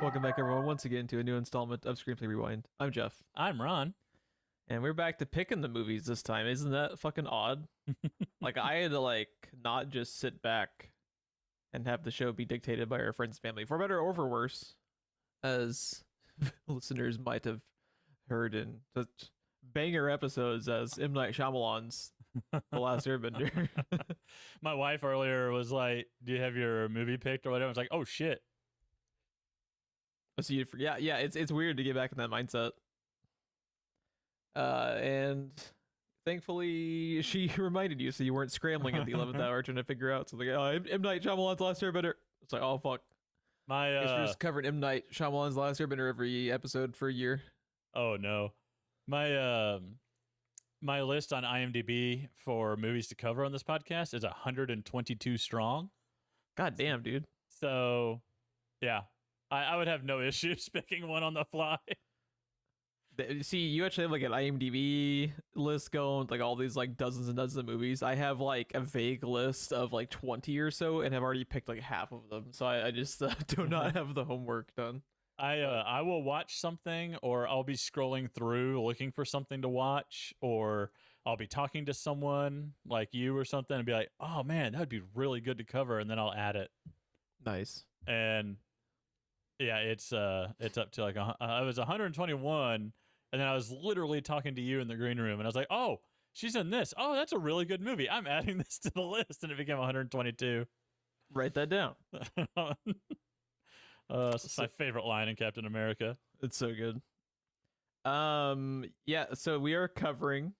Welcome back, everyone, once again to a new installment of Screenplay Rewind. I'm Geoff, I'm Ron. and we're back to picking the movies this time. Isn't that fucking odd? I had to not just sit back and have the show be dictated by our friends and family, for better or for worse, as listeners might have heard in such banger episodes as M. Night Shyamalan's The Last Airbender. My wife earlier was like, "Do you have your movie picked or whatever?" I was like, "Oh shit." So yeah, it's weird to get back in that mindset. And thankfully she reminded you, so you weren't scrambling at the 11th hour trying to figure out something. Oh, M. Night Shyamalan's Last Airbender. It's like, oh fuck. My I guess we're just covering M. Night Shyamalan's Last Airbender every episode for a year. Oh no. My list on IMDb for movies to cover on this podcast is 122 strong. God damn, dude. So yeah. I would have no issues picking one on the fly. See, you actually have an IMDb list going, all these dozens and dozens of movies. I have a vague list of 20 or so, and have already picked half of them. So I just do not have the homework done. I will watch something, or I'll be scrolling through looking for something to watch, or I'll be talking to someone like you or something and be like, "Oh man, that'd be really good to cover," and then I'll add it. Nice. And yeah, it's up to I was 121, and then I was literally talking to you in the green room, and I was like, "Oh, she's in this. Oh, that's a really good movie. I'm adding this to the list," and it became 122. Write that down. It's my favorite line in Captain America. It's so good. Yeah, so we are covering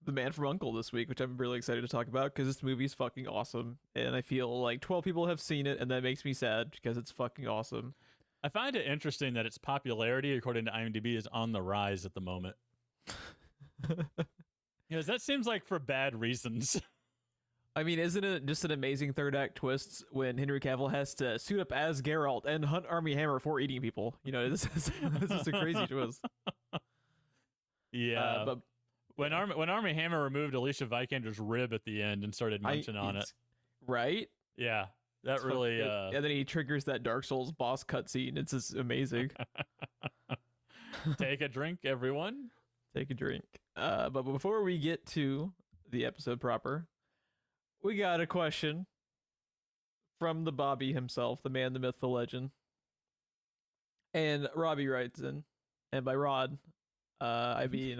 The Man from U.N.C.L.E. this week, which I'm really excited to talk about because this movie is fucking awesome, and I feel like 12 people have seen it, and that makes me sad because it's fucking awesome. I find it interesting that its popularity, according to IMDb, is on the rise at the moment. Because that seems like for bad reasons. I mean, isn't it just an amazing third act twist when Henry Cavill has to suit up as Geralt and hunt Army Hammer for eating people? You know, this is a crazy twist. Yeah, but when Army Hammer removed Alicia Vikander's rib at the end and started munching on it, right? Yeah, that it's really. And then he triggers that Dark Souls boss cutscene. It's just amazing. Take a drink, everyone. Take a drink. But before we get to the episode proper, we got a question from the Bobby himself, the man, the myth, the legend. And Robbie writes in, and by Rod, I mean...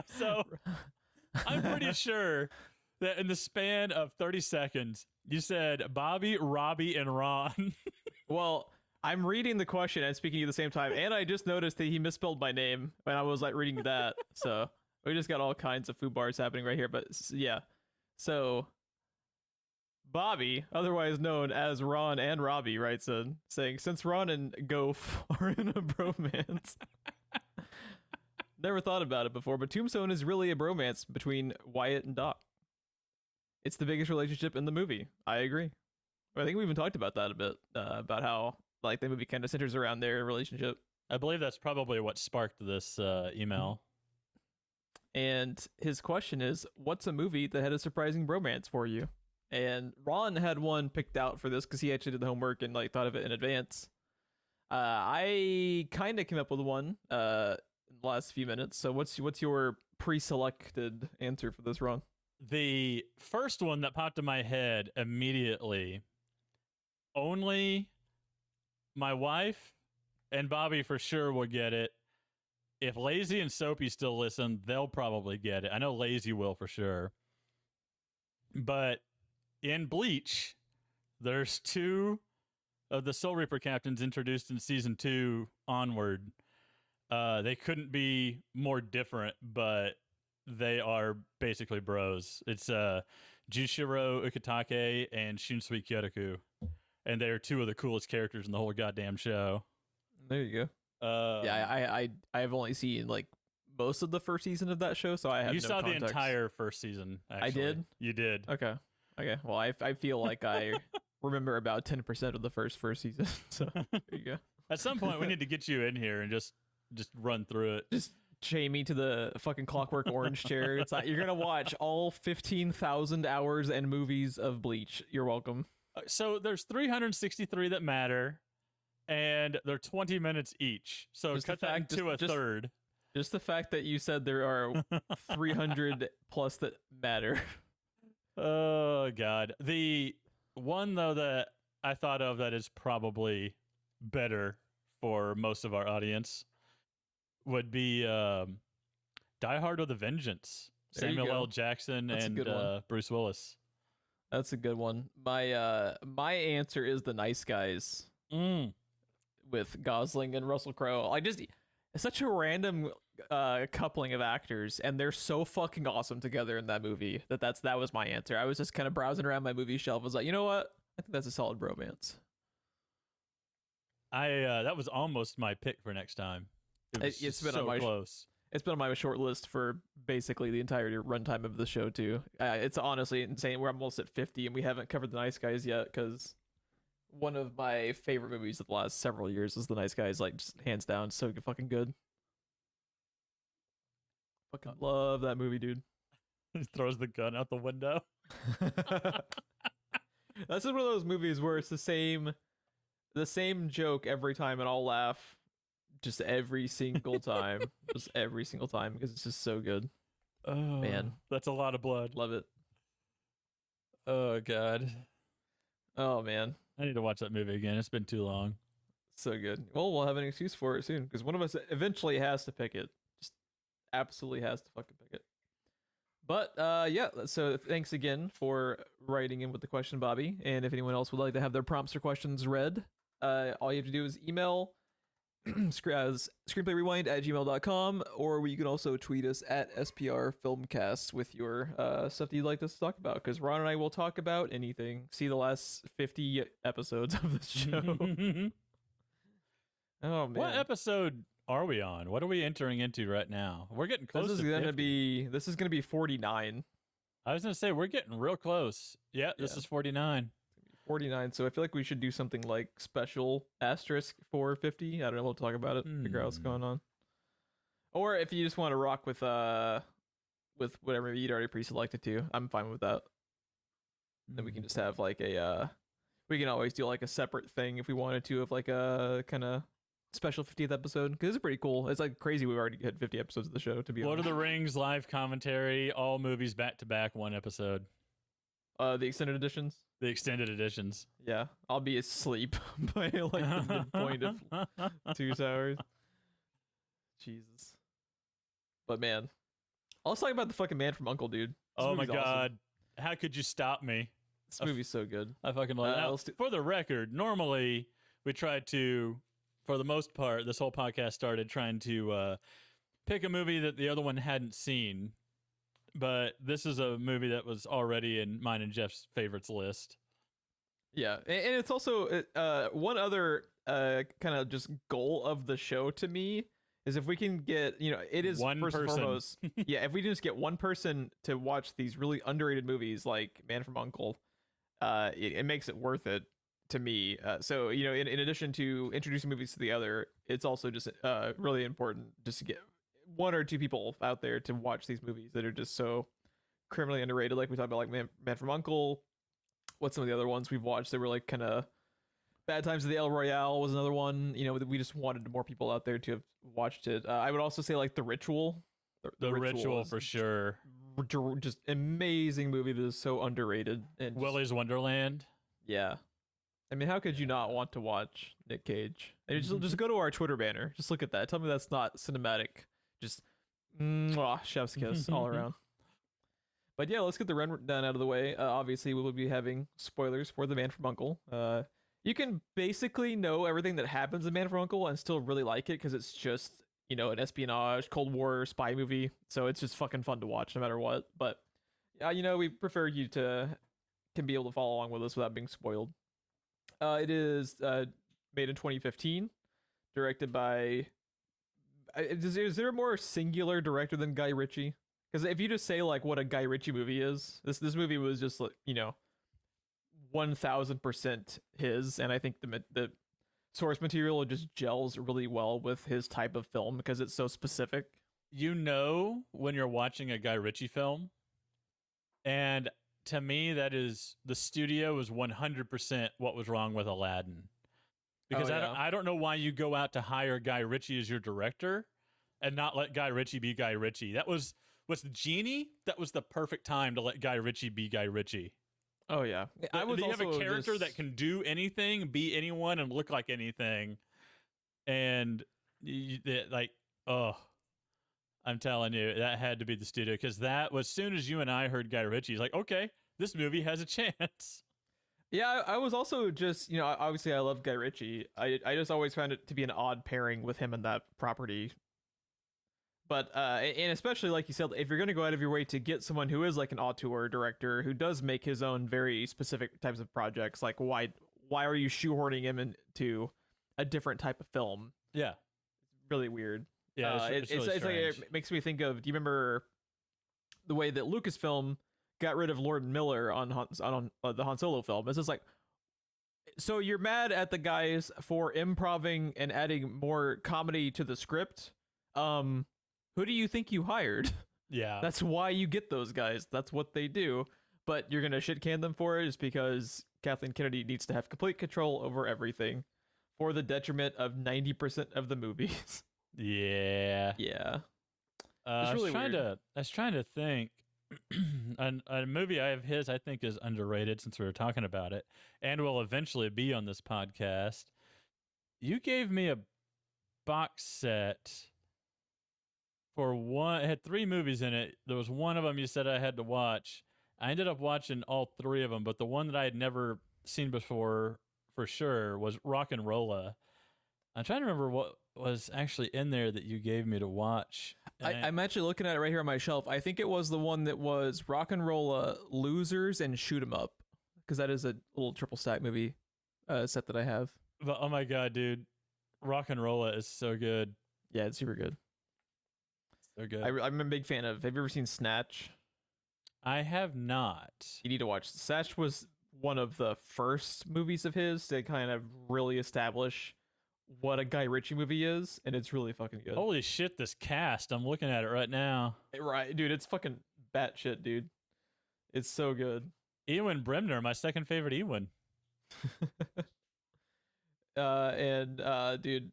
So, I'm pretty sure that in the span of 30 seconds, you said Bobby, Robbie, and Ron. Well, I'm reading the question and speaking to you at the same time, and I just noticed that he misspelled my name when I was reading that. So, we just got all kinds of food happening right here, but yeah. So, Bobby, otherwise known as Ron and Robbie, writes in saying, since Ron and Geoff are in a bromance. Never thought about it before, but Tombstone is really a bromance between Wyatt and Doc. It's the biggest relationship in the movie. I agree. I think we even talked about that a bit, about how the movie kind of centers around their relationship. I believe that's probably what sparked this email. And his question is, what's a movie that had a surprising bromance for you? And Ron had one picked out for this because he actually did the homework and thought of it in advance. I kind of came up with one in the last few minutes. So what's your pre-selected answer for this, Ron? The first one that popped in my head immediately, only my wife and Bobby for sure will get it. If Lazy and Soapy still listen, they'll probably get it. I know Lazy will for sure. But in Bleach, there's two of the Soul Reaper captains introduced in season 2 onward. They couldn't be more different, but they are basically bros. It's Jushiro Ukitake and Shunsui Kyotoku. And they're two of the coolest characters in the whole goddamn show. There you go. Yeah, I've only seen most of the first season of that show, so I have you no saw context. The entire first season. Actually. I did. You did. Okay. Well, I feel like I remember about 10% of the first season. So there you go. At some point, we need to get you in here and just run through it. Just chain me to the fucking Clockwork Orange chair. It's you're gonna watch all 15,000 hours and movies of Bleach. You're welcome. So there's 363 that matter. and they're 20 minutes each. So Just cut the that fact- into just- a just- third. Just the fact that you said there are 300 plus that matter. Oh God. The one though that I thought of that is probably better for most of our audience would be Die Hard with a Vengeance. There you Samuel go. L. Jackson That's a and good one. Bruce Willis. That's a good one. My answer is The Nice Guys with Gosling and Russell Crowe. It's such a random coupling of actors, and they're so fucking awesome together in that movie that was my answer. I was just kind of browsing around my movie shelf. I was like, you know what? I think that's a solid bromance. That was almost my pick for next time. It's been so on my close. It's been on my short list for basically the entire runtime of the show too. It's honestly insane. We're almost at 50, and we haven't covered The Nice Guys yet because one of my favorite movies of the last several years is The Nice Guys. Like, just hands down, so fucking good. Fucking love that movie, dude. He throws the gun out the window. That's just one of those movies where it's the same joke every time, and I'll laugh just every single time, just every single time because it's just so good. Oh Man. that's a lot of blood. Love it. Oh God, Oh man, I need to watch that movie again. It's been too long. so good. Well, we'll have an excuse for it soon because one of us eventually has to pick it. Just absolutely has to fucking pick it. But yeah, so thanks again for writing in with the question, Bobby. And if anyone else would like to have their prompts or questions read, all you have to do is email screenplayrewind@gmail.com, or you can also tweet us at SPR Filmcast with your stuff that you'd like us to talk about, because Ron and I will talk about anything. See the last 50 episodes of this show. Oh man, What episode are we on? What are we entering into right now? We're getting close. this is to gonna 50. be 49. I was gonna say we're getting real close. Yeah, this Yeah. is 49. 49, so I feel like we should do something like special asterisk for 50. I don't know, we'll talk about it, figure out what's going on. Or if you just want to rock with whatever you'd already pre-selected to, I'm fine with that. Then we can just have like we can always do like a separate thing if we wanted to, of like a kind of special 50th episode, because it's pretty cool. It's like crazy we've already had 50 episodes of the show, to be Lord of honest. the Rings live commentary, all movies back to back, one episode. The extended editions. The extended editions. Yeah, I'll be asleep by like the midpoint of 2 hours. Jesus. But man, let's talk about the fucking Man from U.N.C.L.E, dude. This Oh my movie's awesome. God. How could you stop me? This movie's so good. I fucking love it. Now, let's do- for the record, normally we try to, for the most part, this whole podcast started trying to pick a movie that the other one hadn't seen. But this is a movie that was already in mine and Jeff's favorites list. Yeah, and it's also one other kind of just goal of the show to me is if we can get, it is One first and person. foremost, yeah, if we just get one person to watch these really underrated movies like Man from U.N.C.L.E, it makes it worth it to me. So, in addition to introducing movies to the other, it's also just really important just to get one or two people out there to watch these movies that are just so criminally underrated. Like we talked about, like Man from U.N.C.L.E. What's some of the other ones we've watched that were like kind of Bad Times at the El Royale was another one. We just wanted more people out there to have watched it. I would also say like The Ritual. The Ritual is for sure. just amazing movie that is so underrated. And just- Willy's Wonderland. yeah. I mean, how could you not want to watch Nick Cage? And just go to our Twitter banner. Just look at that. Tell me that's not cinematic. Just chef's kiss all around. But yeah, let's get the rundown out of the way. Obviously, we will be having spoilers for The Man from U.N.C.L.E. You can basically know everything that happens in Man from U.N.C.L.E. and still really like it because it's just, an espionage, Cold War spy movie. So it's just fucking fun to watch no matter what. But, we prefer you can be able to follow along with us without being spoiled. It is made in 2015, directed by... Is there a more singular director than Guy Ritchie? Because if you just say like what a Guy Ritchie movie is, this movie was just like 1000% his, and I think the source material just gels really well with his type of film because it's so specific. When you're watching a Guy Ritchie film, and to me that is the studio was 100% what was wrong with Aladdin. Because Oh, I don't know why you go out to hire Guy Ritchie as your director and not let Guy Ritchie be Guy Ritchie. That was the Genie. That was the perfect time to let Guy Ritchie be Guy Ritchie. Oh yeah, I was You have a also character that can do anything, be anyone, and look like anything. And oh, I'm telling you, that had to be the studio, because that was, as soon as you and I heard Guy Ritchie, he's like, okay, this movie has a chance. Yeah, I was also just, obviously I love Guy Ritchie. I just always found it to be an odd pairing with him and that property. But and especially like you said, if you're going to go out of your way to get someone who is like an auteur director who does make his own very specific types of projects, like why are you shoehorning him into a different type of film? Yeah, Really weird. yeah, It's really like strange. it makes me think of. Do you remember the way that Lucasfilm got rid of Lord and Miller on the Han Solo film? It's just like, so you're mad at the guys for improving and adding more comedy to the script. Who do you think you hired? Yeah, That's why you get those guys. That's what they do. But you're gonna shit can them for it just because Kathleen Kennedy needs to have complete control over everything, for the detriment of 90% of the movies. yeah. Yeah. I really was trying to think. A movie I have his I think is underrated, since we were talking about it, and will eventually be on this podcast. You gave me a box set for one. It had 3 movies in it. There was one of them you said I had to watch. I ended up watching all 3 of them, but the one that I had never seen before for sure was Rock and Rolla. I'm trying to remember what was actually in there that you gave me to watch. I'm actually looking at it right here on my shelf. I think it was the one that was Rock and Rolla, Losers, and Shoot 'Em Up, because that is a little triple stack movie set that I have. But oh my god, dude, Rock and Rolla is so good. Yeah, it's super good. So good. I'm a big fan of. Have you ever seen Snatch? I have not. You need to watch. Snatch was one of the first movies of his to kind of really establish what a Guy Ritchie movie is, and it's really fucking good. Holy shit, this cast. I'm looking at it right now. Right, dude, it's fucking batshit, dude. It's so good. Ewan Bremner, my second favorite Ewan. Dude,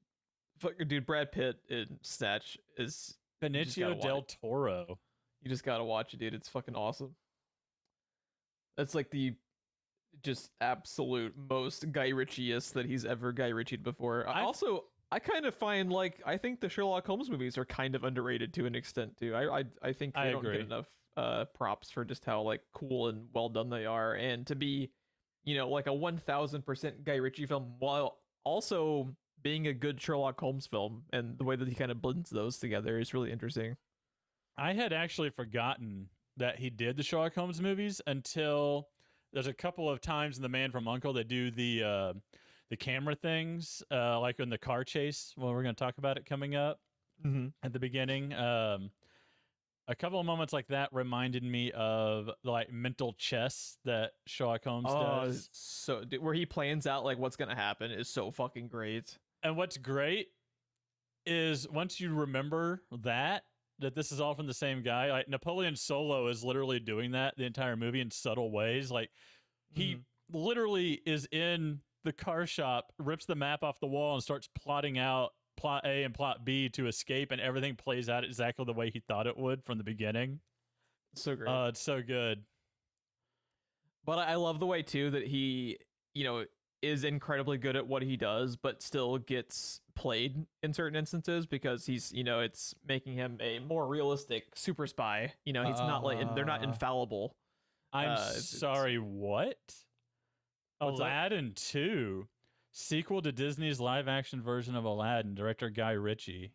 Brad Pitt in Snatch is Benicio del Toro. You just gotta watch it, dude. It's fucking awesome. That's like the just absolute most Guy Ritchie-est that he's ever Guy Ritchie'd before. I kind of find, like, I think the Sherlock Holmes movies are kind of underrated to an extent too. I think they don't get enough props for just how like cool and well done they are, and to be, like a 1000% Guy Ritchie film while also being a good Sherlock Holmes film, and the way that he kind of blends those together is really interesting. I had actually forgotten that he did the Sherlock Holmes movies until there's a couple of times in The Man from U.N.C.L.E. they do the camera things, like in the car chase. Well, we're going to talk about it coming up at the beginning. A couple of moments like that reminded me of like mental chess that Sherlock Holmes does. So where he plans out like what's going to happen is so fucking great. And what's great is once you remember that this is all from the same guy. Like Napoleon Solo is literally doing that the entire movie in subtle ways. Like he literally is in the car shop, rips the map off the wall, and starts plotting out plot A and plot B to escape, and everything plays out exactly the way he thought it would from the beginning. So great. It's so good. But I love the way too that he, is incredibly good at what he does, but still gets played in certain instances because he's, it's making him a more realistic super spy. He's not like, they're not infallible. I'm sorry, what? What's Aladdin 2, sequel to Disney's live action version of Aladdin, director Guy Ritchie.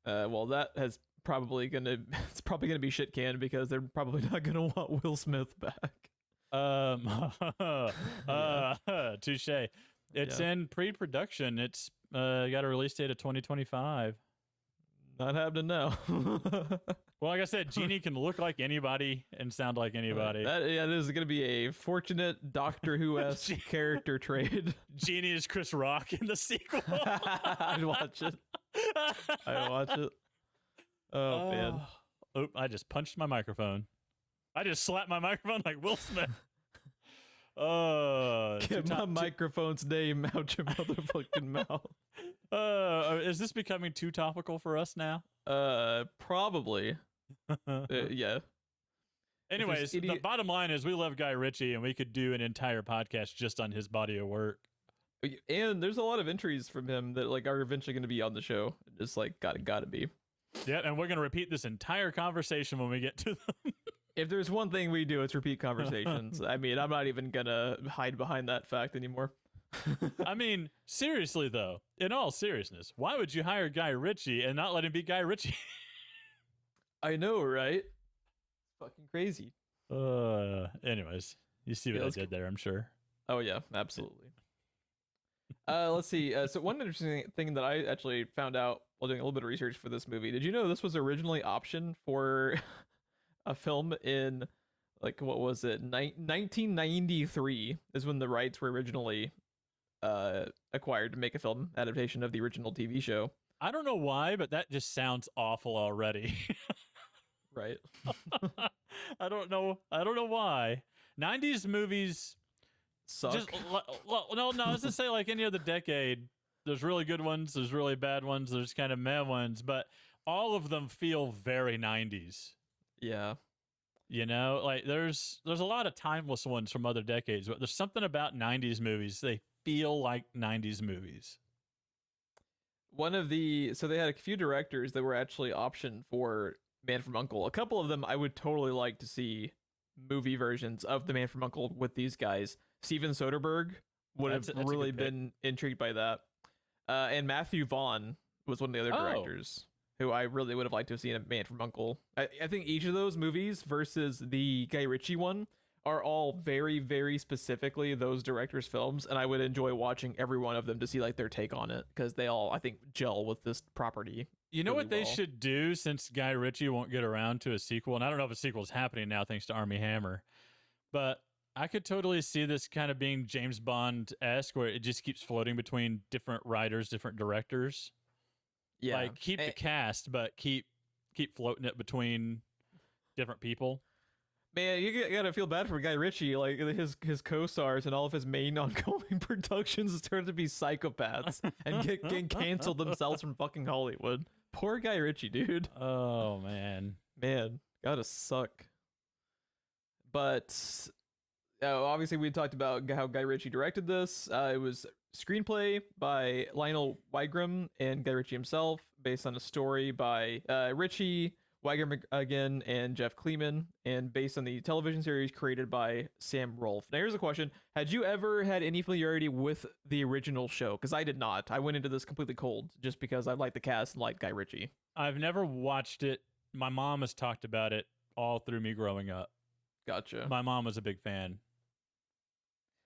Well, that has probably it's probably gonna be shit canned because they're probably not gonna want Will Smith back. Touche. It's in pre-production. It's got a release date of 2025. Not happening now. Well, like I said, Genie can look like anybody and sound like anybody. It is going to be a fortunate Doctor Who-esque character trade. Genie is Chris Rock in the sequel. I'd watch it. Oh, man. I just punched my microphone. I just slapped my microphone like Will Smith. Get my microphone's name out your motherfucking mouth. Is this becoming too topical for us now? Probably. Yeah. Anyways, the bottom line is we love Guy Ritchie, and we could do an entire podcast just on his body of work. And there's a lot of entries from him that like are eventually going to be on the show. Just like gotta be. Yeah, and we're going to repeat this entire conversation when we get to them. If there's one thing we do, it's repeat conversations. I mean, I'm not even going to hide behind that fact anymore. I mean, seriously, though, in all seriousness, why would you hire Guy Ritchie and not let him be Guy Ritchie? I know, right? Fucking crazy. Anyways, you see what I did there, I'm sure. Oh, yeah, absolutely. Let's see. So one interesting thing that I actually found out while doing a little bit of research for this movie, did you know this was originally optioned for a film in, like, what was it? 1993 is when the rights were originally acquired to make a film adaptation of the original TV show. I don't know why, but that just sounds awful already. Right. I don't know why. 90s movies suck. No, let's just say like any other decade, there's really good ones, there's really bad ones, there's kind of meh ones, but all of them feel very 90s. Yeah. You know, like there's a lot of timeless ones from other decades, but there's something about 90s movies. They feel like 90s movies. So they had a few directors that were actually optioned for Man from U.N.C.L.E. A couple of them I would totally like to see movie versions of the Man from U.N.C.L.E. with these guys. Steven Soderbergh would have really been intrigued by that. And Matthew Vaughn was one of the other directors who I really would have liked to have seen a Man from U.N.C.L.E. I think each of those movies versus the Guy Ritchie one are all very, very specifically those directors' films, and I would enjoy watching every one of them to see like their take on it, because they all, I think, gel with this property. You know what they should do, since Guy Ritchie won't get around to a sequel, and I don't know if a sequel is happening now thanks to Armie Hammer, but I could totally see this kind of being James Bond-esque, where it just keeps floating between different writers, different directors. Yeah, like keep the cast, but keep floating it between different people. Man, you gotta feel bad for Guy Ritchie. Like his co-stars and all of his main ongoing productions turn to be psychopaths and get canceled themselves from fucking Hollywood. Poor Guy Ritchie, dude. Oh man, gotta suck. But obviously, we talked about how Guy Ritchie directed this. It was screenplay by Lionel Wygram and Guy Ritchie himself, based on a story by Ritchie, Wygram again, and Jeff Kleeman, and based on the television series created by Sam Rolfe. Now, here's a question. Had you ever had any familiarity with the original show? Because I did not. I went into this completely cold, just because I liked the cast and liked Guy Ritchie. I've never watched it. My mom has talked about it all through me growing up. Gotcha. My mom was a big fan.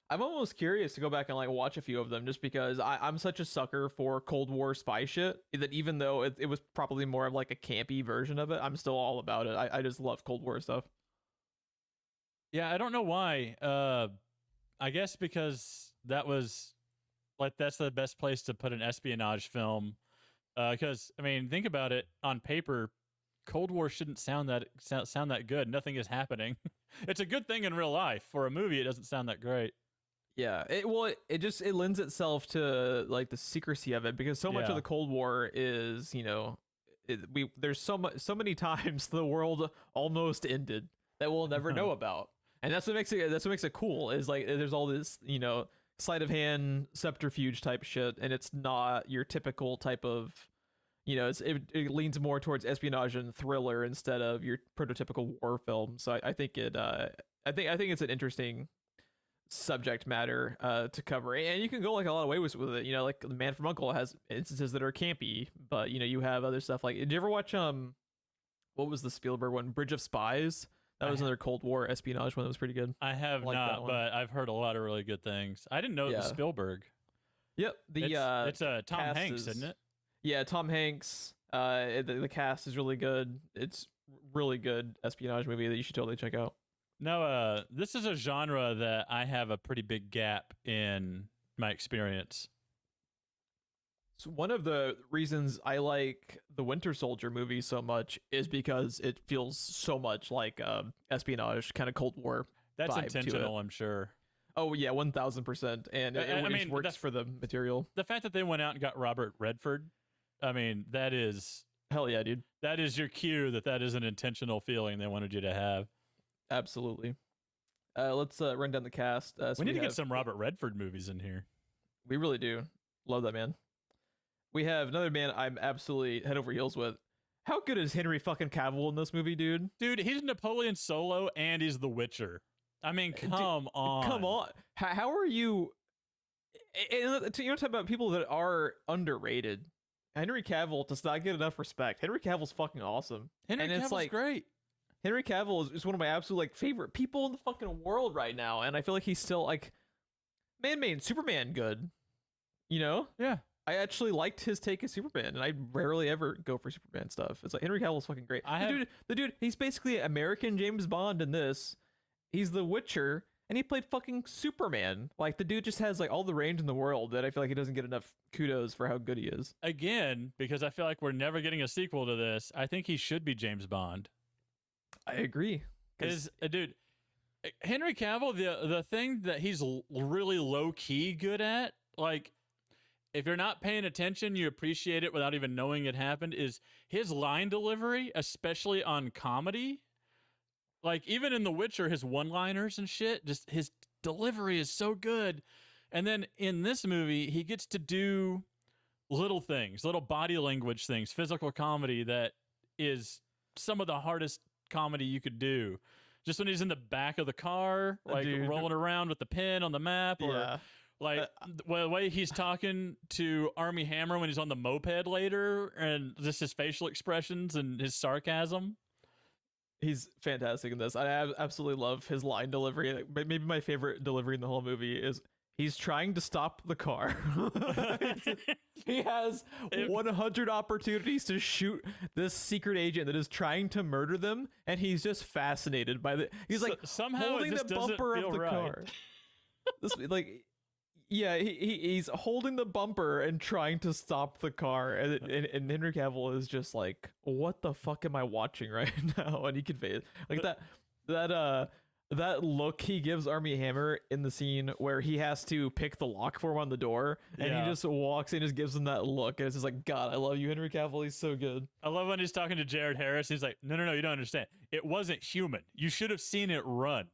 I'm almost curious to go back and like watch a few of them, just because I'm such a sucker for Cold War spy shit that even though it was probably more of like a campy version of it, I'm still all about it. I just love Cold War stuff. Yeah, I don't know why. I guess because that was like that's the best place to put an espionage film. Because I mean, think about it. On paper, Cold War shouldn't sound that good. Nothing is happening. It's a good thing in real life. For a movie, it doesn't sound that great. Yeah, it lends itself to like the secrecy of it, because so much of the Cold War is, you know, there's so many times the world almost ended that we'll never know about, and that's what makes it cool. Is like there's all this, you know, sleight of hand subterfuge type shit, and it's not your typical type of, you know, it leans more towards espionage and thriller instead of your prototypical war film. So I think I think it's an interesting subject matter to cover, and you can go like a lot of ways with it. You know, like the Man from U.N.C.L.E. has instances that are campy, but you know, you have other stuff like, did you ever watch what was the Spielberg one, Bridge of Spies? That was another Cold War espionage one that was pretty good. I have not, but I've heard a lot of really good things. I didn't know it was Spielberg. Yep, it's Tom Hanks, isn't it? Yeah, Tom Hanks. The cast is really good. It's really good espionage movie that you should totally check out. No, this is a genre that I have a pretty big gap in my experience. So one of the reasons I like the Winter Soldier movie so much is because it feels so much like espionage, kind of Cold War. That's vibe intentional, to it. I'm sure. Oh yeah, 1000%, and it just works for the material. The fact that they went out and got Robert Redford, I mean, that is hell yeah, dude. That is your cue that is an intentional feeling they wanted you to have. Absolutely. Let's run down the cast. So we need to get some Robert Redford movies in here. We really do. Love that man. We have another man I'm absolutely head over heels with. How good is Henry fucking Cavill in this movie, dude? Dude, he's Napoleon Solo and he's The Witcher. I mean, come on. Come on. How are you? And you know, talk about people that are underrated. Henry Cavill does not get enough respect. Henry Cavill's fucking awesome. Henry Cavill's great. Henry Cavill is one of my absolute like favorite people in the fucking world right now, and I feel like he's still like made Superman good. You know? Yeah. I actually liked his take of Superman, and I rarely ever go for Superman stuff. It's like Henry Cavill's fucking great. The dude, he's basically American James Bond in this. He's The Witcher, and he played fucking Superman. Like, the dude just has like all the range in the world that I feel like he doesn't get enough kudos for how good he is. Again, because I feel like we're never getting a sequel to this, I think he should be James Bond. I agree. Dude, Henry Cavill, the thing that he's really low key good at, like, if you're not paying attention, you appreciate it without even knowing it happened, is his line delivery, especially on comedy. Like, even in The Witcher, his one-liners and shit, just his delivery is so good. And then in this movie, he gets to do little things, little body language things, physical comedy that is some of the hardest comedy you could do. Just when he's in the back of the car, like rolling around with the pen on the map, or like the way he's talking to Armie Hammer when he's on the moped later, and just his facial expressions and his sarcasm. He's fantastic in this. I absolutely love his line delivery. Maybe my favorite delivery in the whole movie is he's trying to stop the car. He has 100 opportunities to shoot this secret agent that is trying to murder them, and he's just fascinated by the. He's like somehow holding the bumper of the car. This like. Yeah, he's holding the bumper and trying to stop the car, and Henry Cavill is just like, "What the fuck am I watching right now?" And he conveys it like that look he gives Armie Hammer in the scene where he has to pick the lock for him on the door, and he just walks in and just gives him that look, and it's just like, God, I love you, Henry Cavill. He's so good. I love when he's talking to Jared Harris. He's like, "No, you don't understand. It wasn't human. You should have seen it run."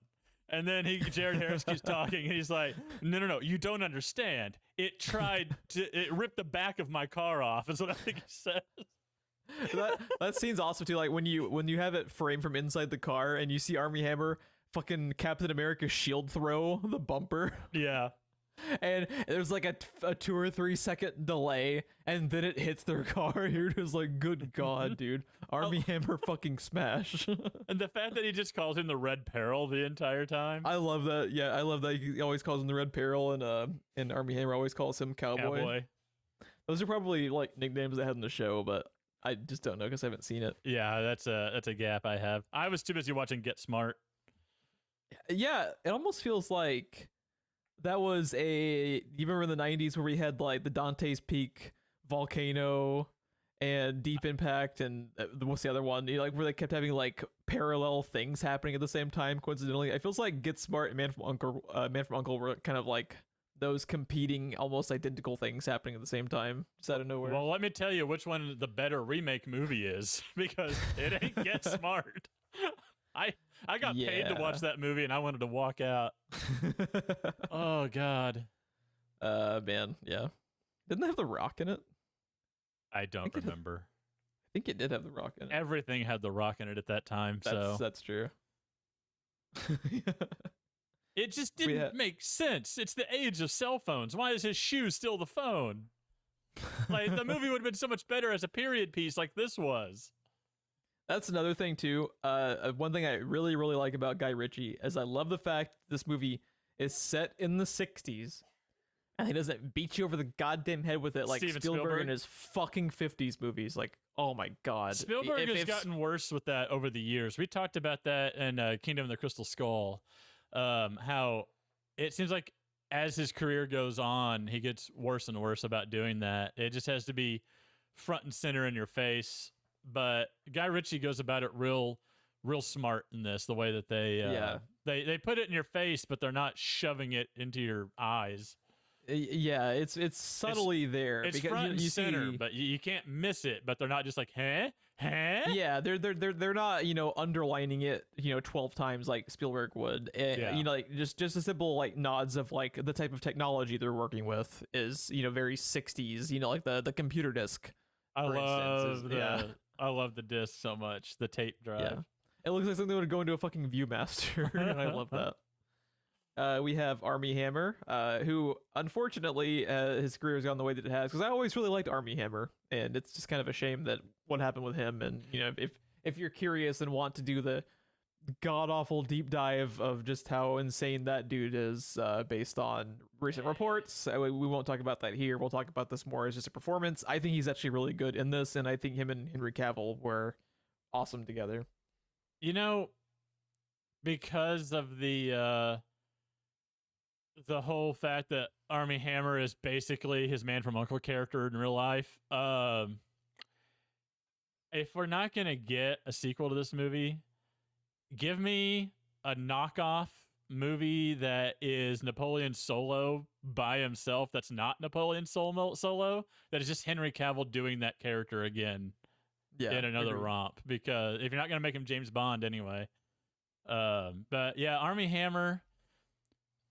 And then Jared Harris keeps talking, and he's like, no, you don't understand. It ripped the back of my car off, is what I think he says. That scene's awesome too. Like when you have it framed from inside the car, and you see Armie Hammer fucking Captain America shield throw the bumper. Yeah. And there's like a 2 or 3 second delay, and then it hits their car. You're just like, good God, dude. Armie Hammer fucking smash. And the fact that he just calls him the Red Peril the entire time. I love that. Yeah, I love that. He always calls him the Red Peril, and Armie Hammer always calls him Cowboy. Those are probably like nicknames they had in the show, but I just don't know because I haven't seen it. Yeah, that's a gap I have. I was too busy watching Get Smart. Yeah, it almost feels like that was you remember in the 90s where we had like the Dante's Peak Volcano and Deep Impact, and what's the other one? Like where they kept having like parallel things happening at the same time. Coincidentally, it feels like Get Smart and Man from Uncle were kind of like those competing, almost identical things happening at the same time, just out of nowhere. Well, let me tell you which one the better remake movie is, because it ain't Get Smart. I got paid to watch that movie, and I wanted to walk out. Oh, God. Man, yeah. Didn't it have The Rock in it? I don't remember. I think it did have The Rock in it. Everything had The Rock in it at that time, That's true. It just didn't make sense. It's the age of cell phones. Why is his shoe still the phone? Like, the movie would have been so much better as a period piece like this was. That's another thing too. One thing I really, really like about Guy Ritchie is I love the fact this movie is set in the 60s, and he doesn't beat you over the goddamn head with it like Spielberg in his fucking 50s movies. Like, oh my God. Spielberg has gotten worse with that over the years. We talked about that in Kingdom of the Crystal Skull. How it seems like as his career goes on, he gets worse and worse about doing that. It just has to be front and center in your face. But Guy Ritchie goes about it real smart in this, the way that they They put it in your face, but they're not shoving it into your eyes. Yeah, it's subtly there. It's because front and you center, see, but you can't miss it. But they're not just like, huh? yeah, they're not underlining it 12 times like Spielberg would. Yeah. Like just a simple like nods of like the type of technology they're working with is very 60s. Like the computer disc. I for instance, love the I love the disc so much. The tape drive. Yeah. It looks like something that would go into a fucking ViewMaster, and I love that. We have Army Hammer, who unfortunately his career has gone the way that it has. Because I always really liked Army Hammer, and it's just kind of a shame that what happened with him. And if you're curious and want to do the god awful deep dive of just how insane that dude is, based on recent reports, we won't talk about that here. We'll talk about this more as just a performance. I think he's actually really good in this, and I think him and Henry Cavill were awesome together. Because of the whole fact that Army Hammer is basically his Man from U.N.C.L.E. character in real life. If we're not gonna get a sequel to this movie, give me a knockoff movie that is Napoleon Solo by himself. That's not Napoleon Solo. That is just Henry Cavill doing that character again. Yeah, in another romp, because if you're not gonna make him James Bond anyway. But yeah, Army Hammer.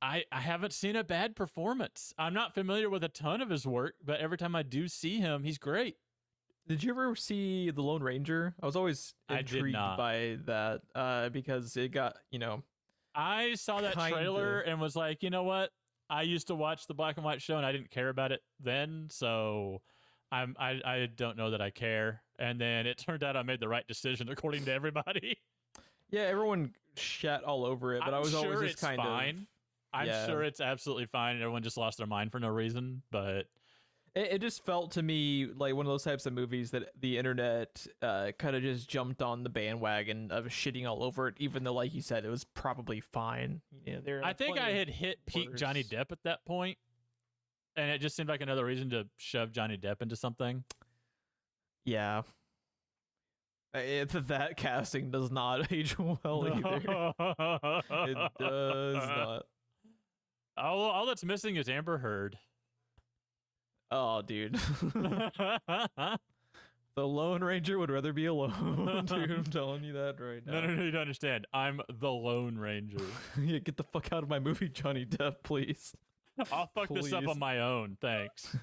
I haven't seen a bad performance. I'm not familiar with a ton of his work, but every time I do see him, he's great. Did you ever see The Lone Ranger? I was always intrigued by that because it got, I saw that trailer and was like, you know what? I used to watch the black and white show and I didn't care about it then, so I don't know that I care. And then it turned out I made the right decision according to everybody. Yeah, everyone shat all over it, but I was always just kind fine. of... I'm sure it's absolutely fine, and everyone just lost their mind for no reason, but... It just felt to me like one of those types of movies that the internet kind of just jumped on the bandwagon of shitting all over it, even though, like you said, it was probably fine. I think I had hit peak Johnny Depp at that point, and it just seemed like another reason to shove Johnny Depp into something. Yeah. That casting does not age well either. It does not. All that's missing is Amber Heard. Oh, dude. The Lone Ranger would rather be alone, dude. I'm telling you that right now. No, you don't understand. I'm the Lone Ranger. Yeah, get the fuck out of my movie, Johnny Depp, please. I'll fuck this up on my own, thanks.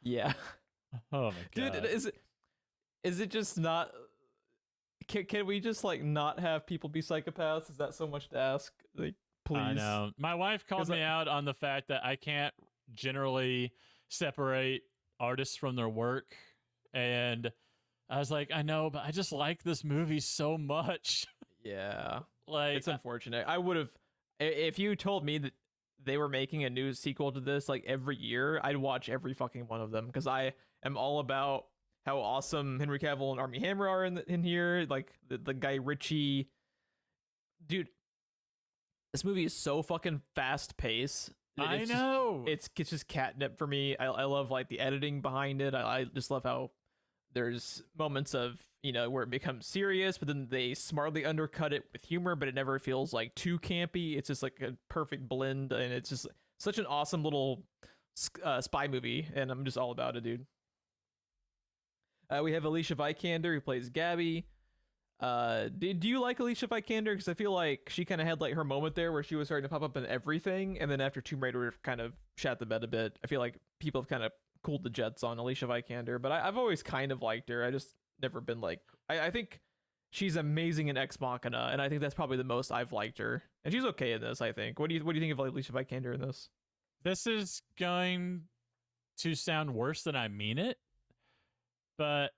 Yeah. Oh my god. Dude, is it just not... Can we just, like, not have people be psychopaths? Is that so much to ask? Like, please. I know. My wife called me out on the fact that I can't generally separate artists from their work. And I was like, I know, but I just like this movie so much. Yeah. Like, it's unfortunate. I would have... If you told me that they were making a new sequel to this, like, every year, I'd watch every fucking one of them. Because I am all about... how awesome Henry Cavill and Armie Hammer are in here, like the Guy Ritchie, dude. This movie is so fucking fast paced. I know it's just catnip for me. I love like the editing behind it. I just love how there's moments of where it becomes serious, but then they smartly undercut it with humor, but it never feels like too campy. It's just like a perfect blend, and it's just such an awesome little spy movie, and I'm just all about it, dude. We have Alicia Vikander, who plays Gabby. Do you like Alicia Vikander? Because I feel like she kind of had like her moment there where she was starting to pop up in everything, and then after Tomb Raider kind of shat the bed a bit. I feel like people have kind of cooled the jets on Alicia Vikander, but I've always kind of liked her. I just never been like... I think she's amazing in Ex Machina, and I think that's probably the most I've liked her. And she's okay in this, I think. What do you think of Alicia Vikander in this? This is going to sound worse than I mean it. But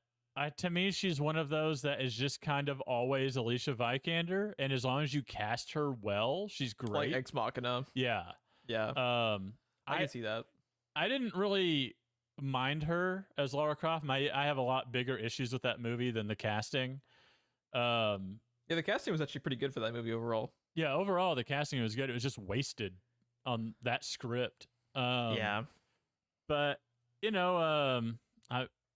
to me, she's one of those that is just kind of always Alicia Vikander, and as long as you cast her well, she's great. Like Ex Machina. Yeah. I can see that. I didn't really mind her as Lara Croft. I have a lot bigger issues with that movie than the casting. Yeah, the casting was actually pretty good for that movie overall. Yeah, overall, the casting was good. It was just wasted on that script. Yeah. But,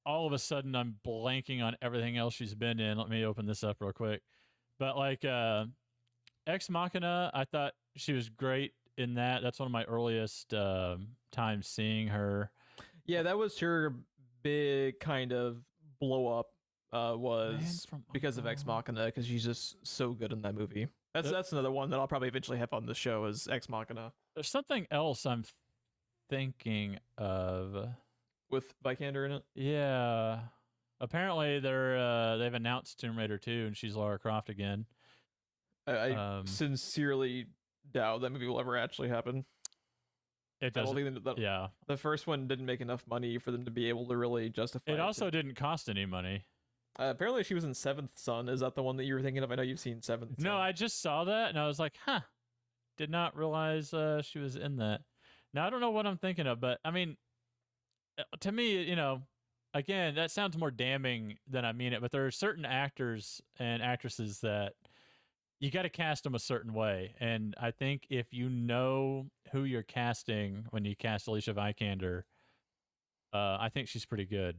all of a sudden I'm blanking on everything else she's been in. Let me open this up real quick. But like Ex Machina, I thought she was great in that. That's one of my earliest times seeing her. Yeah, that was her big kind of blow up. Man Was from because of Ex Uncle. Machina, because she's just so good in that movie. That's another one that I'll probably eventually have on the show is Ex Machina There's something else I'm thinking of. with Vikander in it. Yeah. Apparently they've announced Tomb Raider 2 and she's Lara Croft again. I Um, sincerely doubt that movie will ever actually happen. it I don't doesn't. think that Yeah. the first one didn't make enough money for them to be able to really justify It also to- didn't cost any money. apparently, she was in Seventh Son. Is that the one that you were thinking of? I know you've seen Seventh Son. No, I just saw that and I was like, huh. Did not realize she was in that. Now I don't know what I'm thinking of, but I mean, to me, again, that sounds more damning than I mean it. But there are certain actors and actresses that you got to cast them a certain way, and I think if you know who you're casting when you cast Alicia Vikander, I think she's pretty good.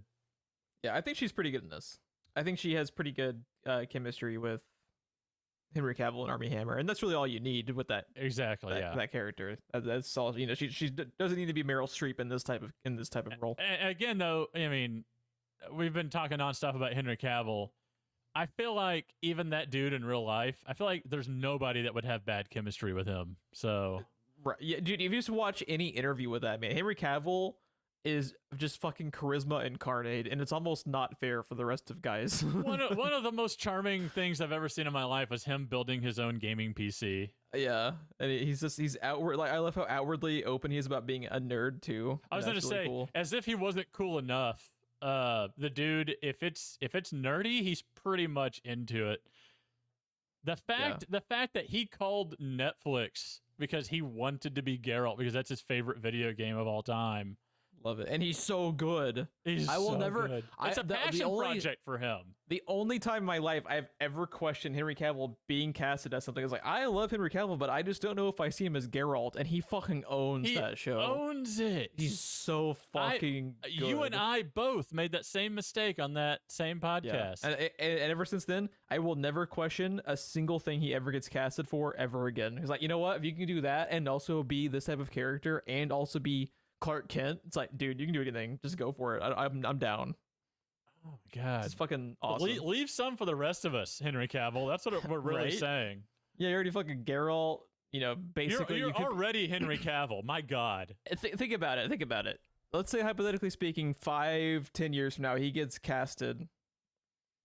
Yeah, I think she's pretty good in this. I think she has pretty good chemistry with Henry Cavill and Armie Hammer, and that's really all you need with that Exactly. Yeah. that character. That's all. She doesn't need to be Meryl Streep in this type of role. Again, though, I mean, we've been talking nonstop about Henry Cavill. I feel like even that dude in real life, I feel like there's nobody that would have bad chemistry with him. So, Right, yeah, dude. If you just watch any interview with that man, Henry Cavill is just fucking charisma incarnate, and it's almost not fair for the rest of guys. one of the most charming things I've ever seen in my life was him building his own gaming PC. Yeah, and he's outward, like I love how outwardly open he is about being a nerd too. I was That's gonna really say, cool. as if he wasn't cool enough. The dude, if it's nerdy, he's pretty much into it. The fact that he called Netflix because he wanted to be Geralt because that's his favorite video game of all time. Love it, and he's so good. I will never. Good. It's a passion project for him. The only time in my life I've ever questioned Henry Cavill being casted as something is like, I love Henry Cavill, but I just don't know if I see him as Geralt, and he fucking owns that show. Owns it. He's so fucking good. You and I both made that same mistake on that same podcast. Yeah. And ever since then, I will never question a single thing he ever gets casted for ever again. He's like, you know what? If you can do that and also be this type of character and also be Clark Kent, it's like, dude, you can do anything. Just go for it. I'm down. Oh my god, it's fucking awesome. Leave some for the rest of us, Henry Cavill. That's what we're really saying. Yeah, you're already fucking Geralt. Basically, you're already Henry Cavill. My god. Think about it. Think about it. Let's say, hypothetically speaking, 5-10 years from now, he gets casted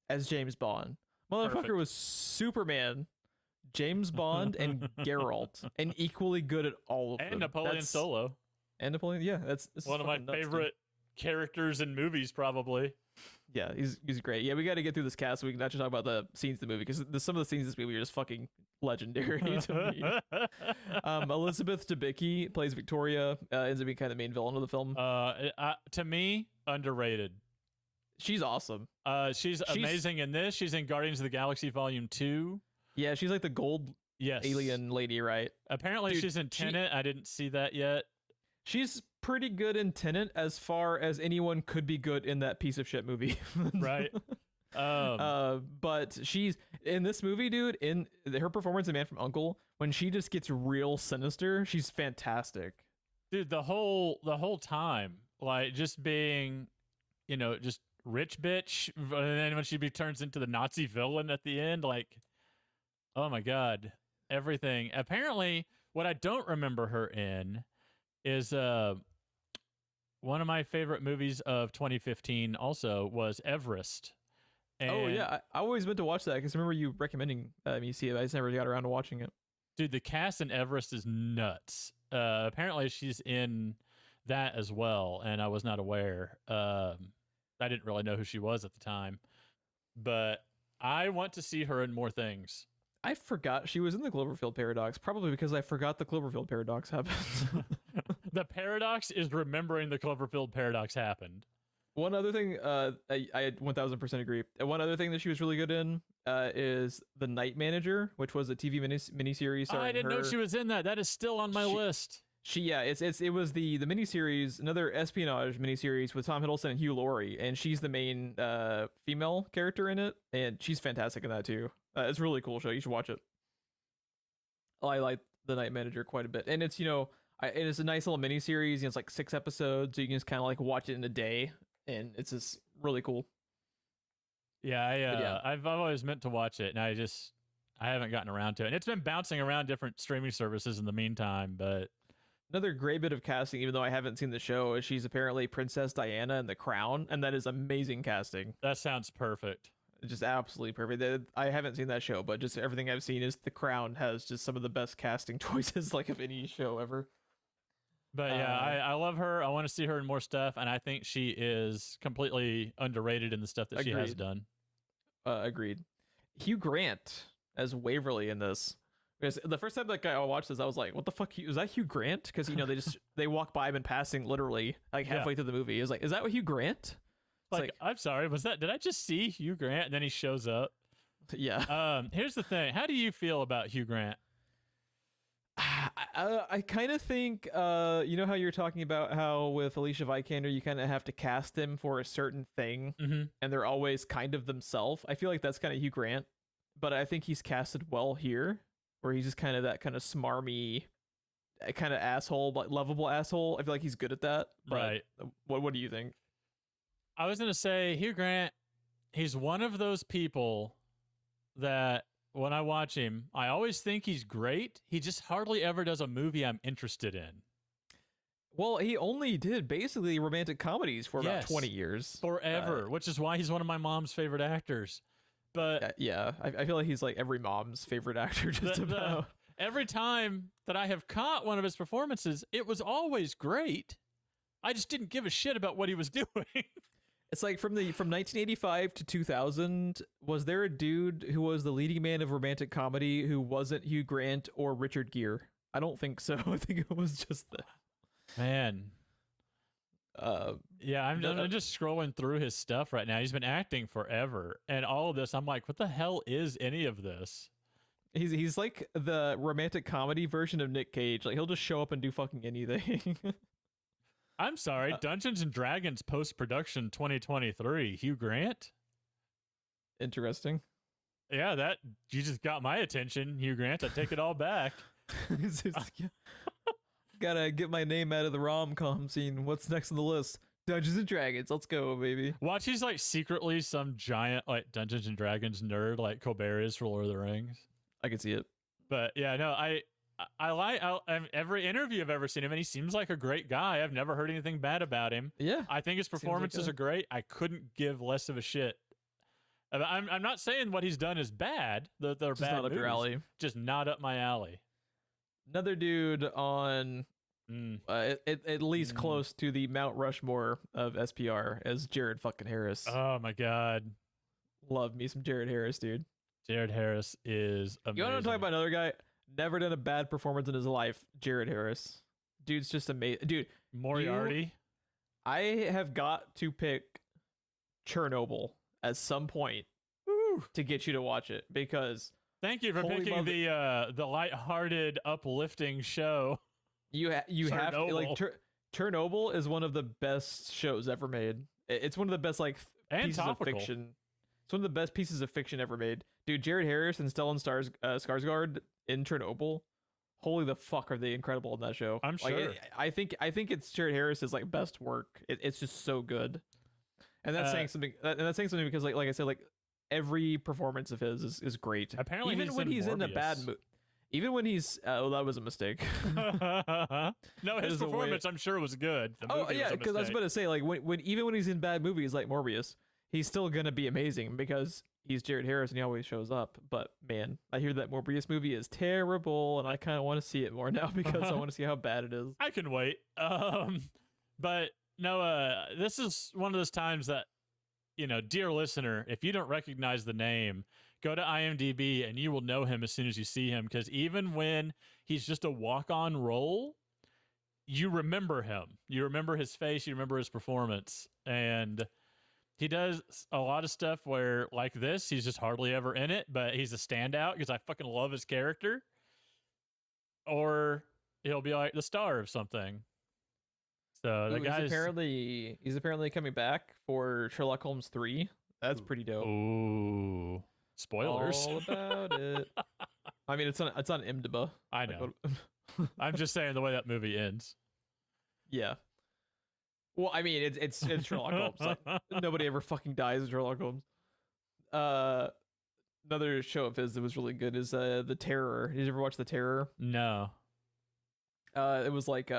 as James Bond. Motherfucker Perfect. was Superman, James Bond, and Geralt, and equally good at all of them. And Napoleon Solo. And Napoleon, yeah, that's one of my favorite characters in movies, probably. Yeah, he's great. Yeah, we got to get through this cast so we can actually talk about the scenes of the movie, because some of the scenes of this movie are just fucking legendary to me. Elizabeth Debicki plays Victoria, ends up being kind of the main villain of the film. To me, underrated. She's awesome. She's amazing in this. She's in Guardians of the Galaxy Volume 2. Yeah, she's like the gold alien lady, right? Apparently, she's in Tenet. I didn't see that yet. She's pretty good in Tenet as far as anyone could be good in that piece of shit movie. Right. But she's in this movie, dude, in her performance in Man from U.N.C.L.E, when she just gets real sinister, she's fantastic. Dude, the whole time, like just being, just rich bitch, and then when she turns into the Nazi villain at the end, like, oh my god, everything. Apparently, what I don't remember her in is one of my favorite movies of 2015 also was Everest. And oh yeah, I always meant to watch that because I remember you recommending me see it. I just never got around to watching it. Dude, the cast in Everest is nuts. Apparently she's in that as well, and I was not aware. I didn't really know who she was at the time, but I want to see her in more things. I forgot she was in the Cloverfield Paradox, probably because I forgot the Cloverfield Paradox happened. The paradox is remembering the Cloverfield Paradox happened. One other thing, I 1000% agree. One other thing that she was really good in is The Night Manager, which was a TV miniseries. I didn't know she was in that. That is still on my list. It was the miniseries, another espionage miniseries with Tom Hiddleston and Hugh Laurie, and she's the main female character in it, and she's fantastic in that too. It's a really cool show. You should watch it. I like The Night Manager quite a bit, and it's it is a nice little mini series. It's like 6 episodes, so you can just kind of like watch it in a day, and it's just really cool. Yeah, I've always meant to watch it, and I haven't gotten around to it. And it's been bouncing around different streaming services in the meantime, but another great bit of casting, even though I haven't seen the show, is she's apparently Princess Diana in The Crown, and that is amazing casting. that sounds perfect. Just absolutely perfect. I haven't seen that show, but just everything I've seen is The Crown has just some of the best casting choices like of any show ever. But yeah, I love her. I want to see her in more stuff, and I think she is completely underrated in the stuff that she has done. Agreed. Hugh Grant as Waverly in this. Because the first time I watched this, I was like, "What the fuck? Is that Hugh Grant?" Because they walk by him in passing, literally like halfway through the movie. It was like, "Is that Hugh Grant?" Like, I'm sorry, did I just see Hugh Grant? And then he shows up. Yeah. Here's the thing. How do you feel about Hugh Grant? I kind of think, how you're talking about how with Alicia Vikander, you kind of have to cast them for a certain thing, and they're always kind of themselves. I feel like that's kind of Hugh Grant, but I think he's casted well here, where he's just kind of that kind of smarmy, kind of asshole, but lovable asshole. I feel like he's good at that. But right. What do you think? I was going to say, Hugh Grant, he's one of those people that when I watch him, I always think he's great. He just hardly ever does a movie I'm interested in. Well, he only did basically romantic comedies for about 20 years. Forever, which is why he's one of my mom's favorite actors. But yeah, I feel like he's like every mom's favorite actor just about. Every time that I have caught one of his performances, it was always great. I just didn't give a shit about what he was doing. It's like from 1985 to 2000, was there a dude who was the leading man of romantic comedy who wasn't Hugh Grant or Richard Gere? I don't think so. I think it was just the man. Yeah, I'm just scrolling through his stuff right now. He's been acting forever, and all of this, I'm like, what the hell is any of this? He's like the romantic comedy version of Nick Cage. Like he'll just show up and do fucking anything. I'm sorry, Dungeons and Dragons post-production 2023, Hugh Grant? Interesting. Yeah, you just got my attention, Hugh Grant. I take it all back. Gotta get my name out of the rom-com scene. What's next on the list? Dungeons and Dragons. Let's go, baby. Watch, he's like secretly some giant like Dungeons and Dragons nerd like Colbert is for Lord of the Rings. I can see it. But yeah, no, I like every interview I've ever seen him, and he seems like a great guy. I've never heard anything bad about him. Yeah, I think his performances are great. I couldn't give less of a shit. I'm not saying what he's done is bad. They're just bad not up movies, your alley. Just not up my alley. Another dude on at least close to the Mount Rushmore of SPR as Jared fucking Harris. Oh my god, love me some Jared Harris, dude. Jared Harris is amazing. You want to talk about another guy? Never done a bad performance in his life. Jared Harris. Dude's just amazing. Dude, Moriarty. I have got to pick Chernobyl at some point to get you to watch it because. Thank you for picking the lighthearted, uplifting show. You have to, like Chernobyl is one of the best shows ever made. It's one of the best pieces of fiction. It's one of the best pieces of fiction ever made. Dude, Jared Harris and Stellan Skarsgård in Chernobyl. Holy the fuck, are they incredible in that show? I'm sure. I think it's Jared Harris's best work. It's just so good. And that's saying something. And that's saying something because like I said, like every performance of his is great. Apparently, even when he's in a bad mood. Even when he's that was a mistake. No, his performance I'm sure was good. Because I was about to say even when he's in bad movies like Morbius, he's still gonna be amazing because he's Jared Harris and he always shows up. But man, I hear that Morbius movie is terrible, and I kind of want to see it more now because I want to see how bad it is. I can wait. But no, this is one of those times that dear listener, if you don't recognize the name, go to IMDb and you will know him as soon as you see him, because even when he's just a walk-on role, you remember him. You remember his face. You remember his performance. And he does a lot of stuff where, like this, he's just hardly ever in it, but he's a standout because I fucking love his character. Or he'll be like the star of something. So the guy's he's apparently coming back for Sherlock Holmes 3. That's pretty dope. Ooh. Spoilers. All about it. I mean, it's on IMDb. I know. I'm just saying the way that movie ends. Yeah. Well, I mean, it's Sherlock Holmes. Like, nobody ever fucking dies in Sherlock Holmes. Another show of his that was really good is The Terror. Did you ever watch The Terror? No. It was like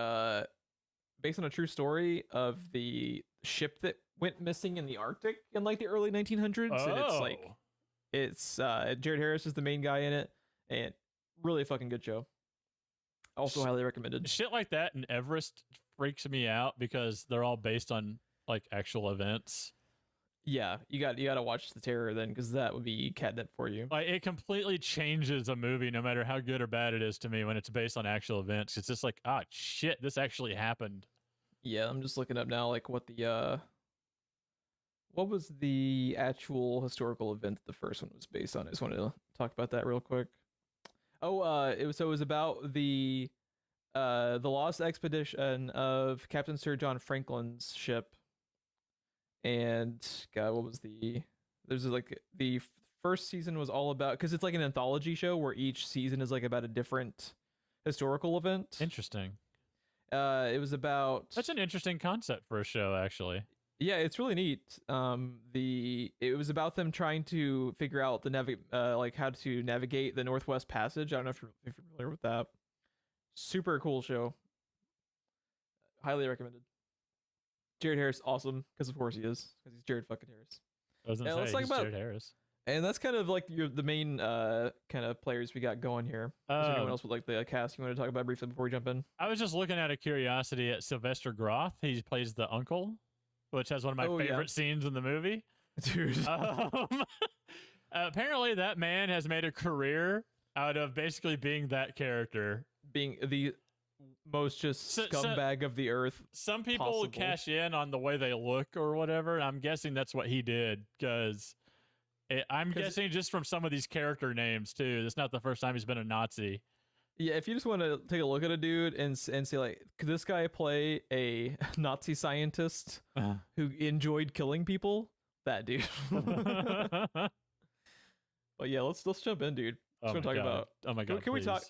based on a true story of the ship that went missing in the Arctic in like the early 1900s. Oh. And it's Jared Harris is the main guy in it, and really fucking good show. Also highly recommended. Shit like that in Everest freaks me out because they're all based on like actual events. Yeah, you got to watch The Terror then, because that would be catnip for you. Like, it completely changes a movie, no matter how good or bad it is to me when it's based on actual events. It's just like, ah, shit, this actually happened. Yeah, I'm just looking up now, like what was the actual historical event that the first one was based on. I just wanted to talk about that real quick. Oh, it was about the lost expedition of Captain Sir John Franklin's ship. And God, what was there's like the first season was all about, because it's like an anthology show where each season is like about a different historical event. Interesting. It was about, That's an interesting concept for a show, actually. yeah, it's really neat. It was about them trying to figure out like how to navigate the Northwest Passage. I don't know if you're familiar with that. Super cool show. Highly recommended. Jared Harris, awesome, because of course he is, because he's Jared fucking Harris. I was gonna let's say, talk he's about Jared Harris. And that's kind of like the main kind of players we got going here. Is there anyone else with like the cast you want to talk about briefly before we jump in? I was just looking out of curiosity at Sylvester Groth. He plays the uncle, which has one of my favorite scenes in the movie. Dude. Apparently that man has made a career out of basically being that character. Being the most just scumbag of the earth. Some people cash in on the way they look or whatever. And I'm guessing that's what he did, because I'm guessing just from some of these character names too. It's not the first time he's been a Nazi. Yeah, if you just want to take a look at a dude and say like, could this guy play a Nazi scientist who enjoyed killing people? That dude. But yeah, let's jump in, dude. Oh my talk God. about. Oh my God! Can we talk?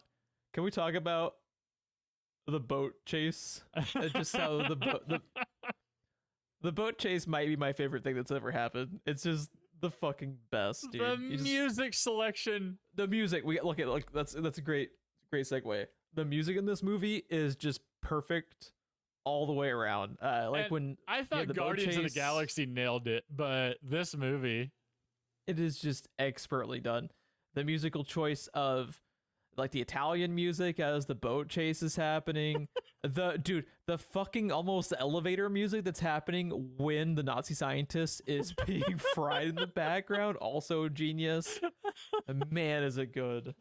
Can we talk about the boat chase? Just how the boat chase might be my favorite thing that's ever happened. It's just the fucking best, dude. The music selection. The music. We look at like that's a great segue. The music in this movie is just perfect all the way around. When I thought Guardians of the Galaxy nailed it, but this movie, it is just expertly done. The musical choice of like the Italian music as the boat chase is happening. The fucking almost elevator music that's happening when the Nazi scientist is being fried in the background, also genius. Man, is it good.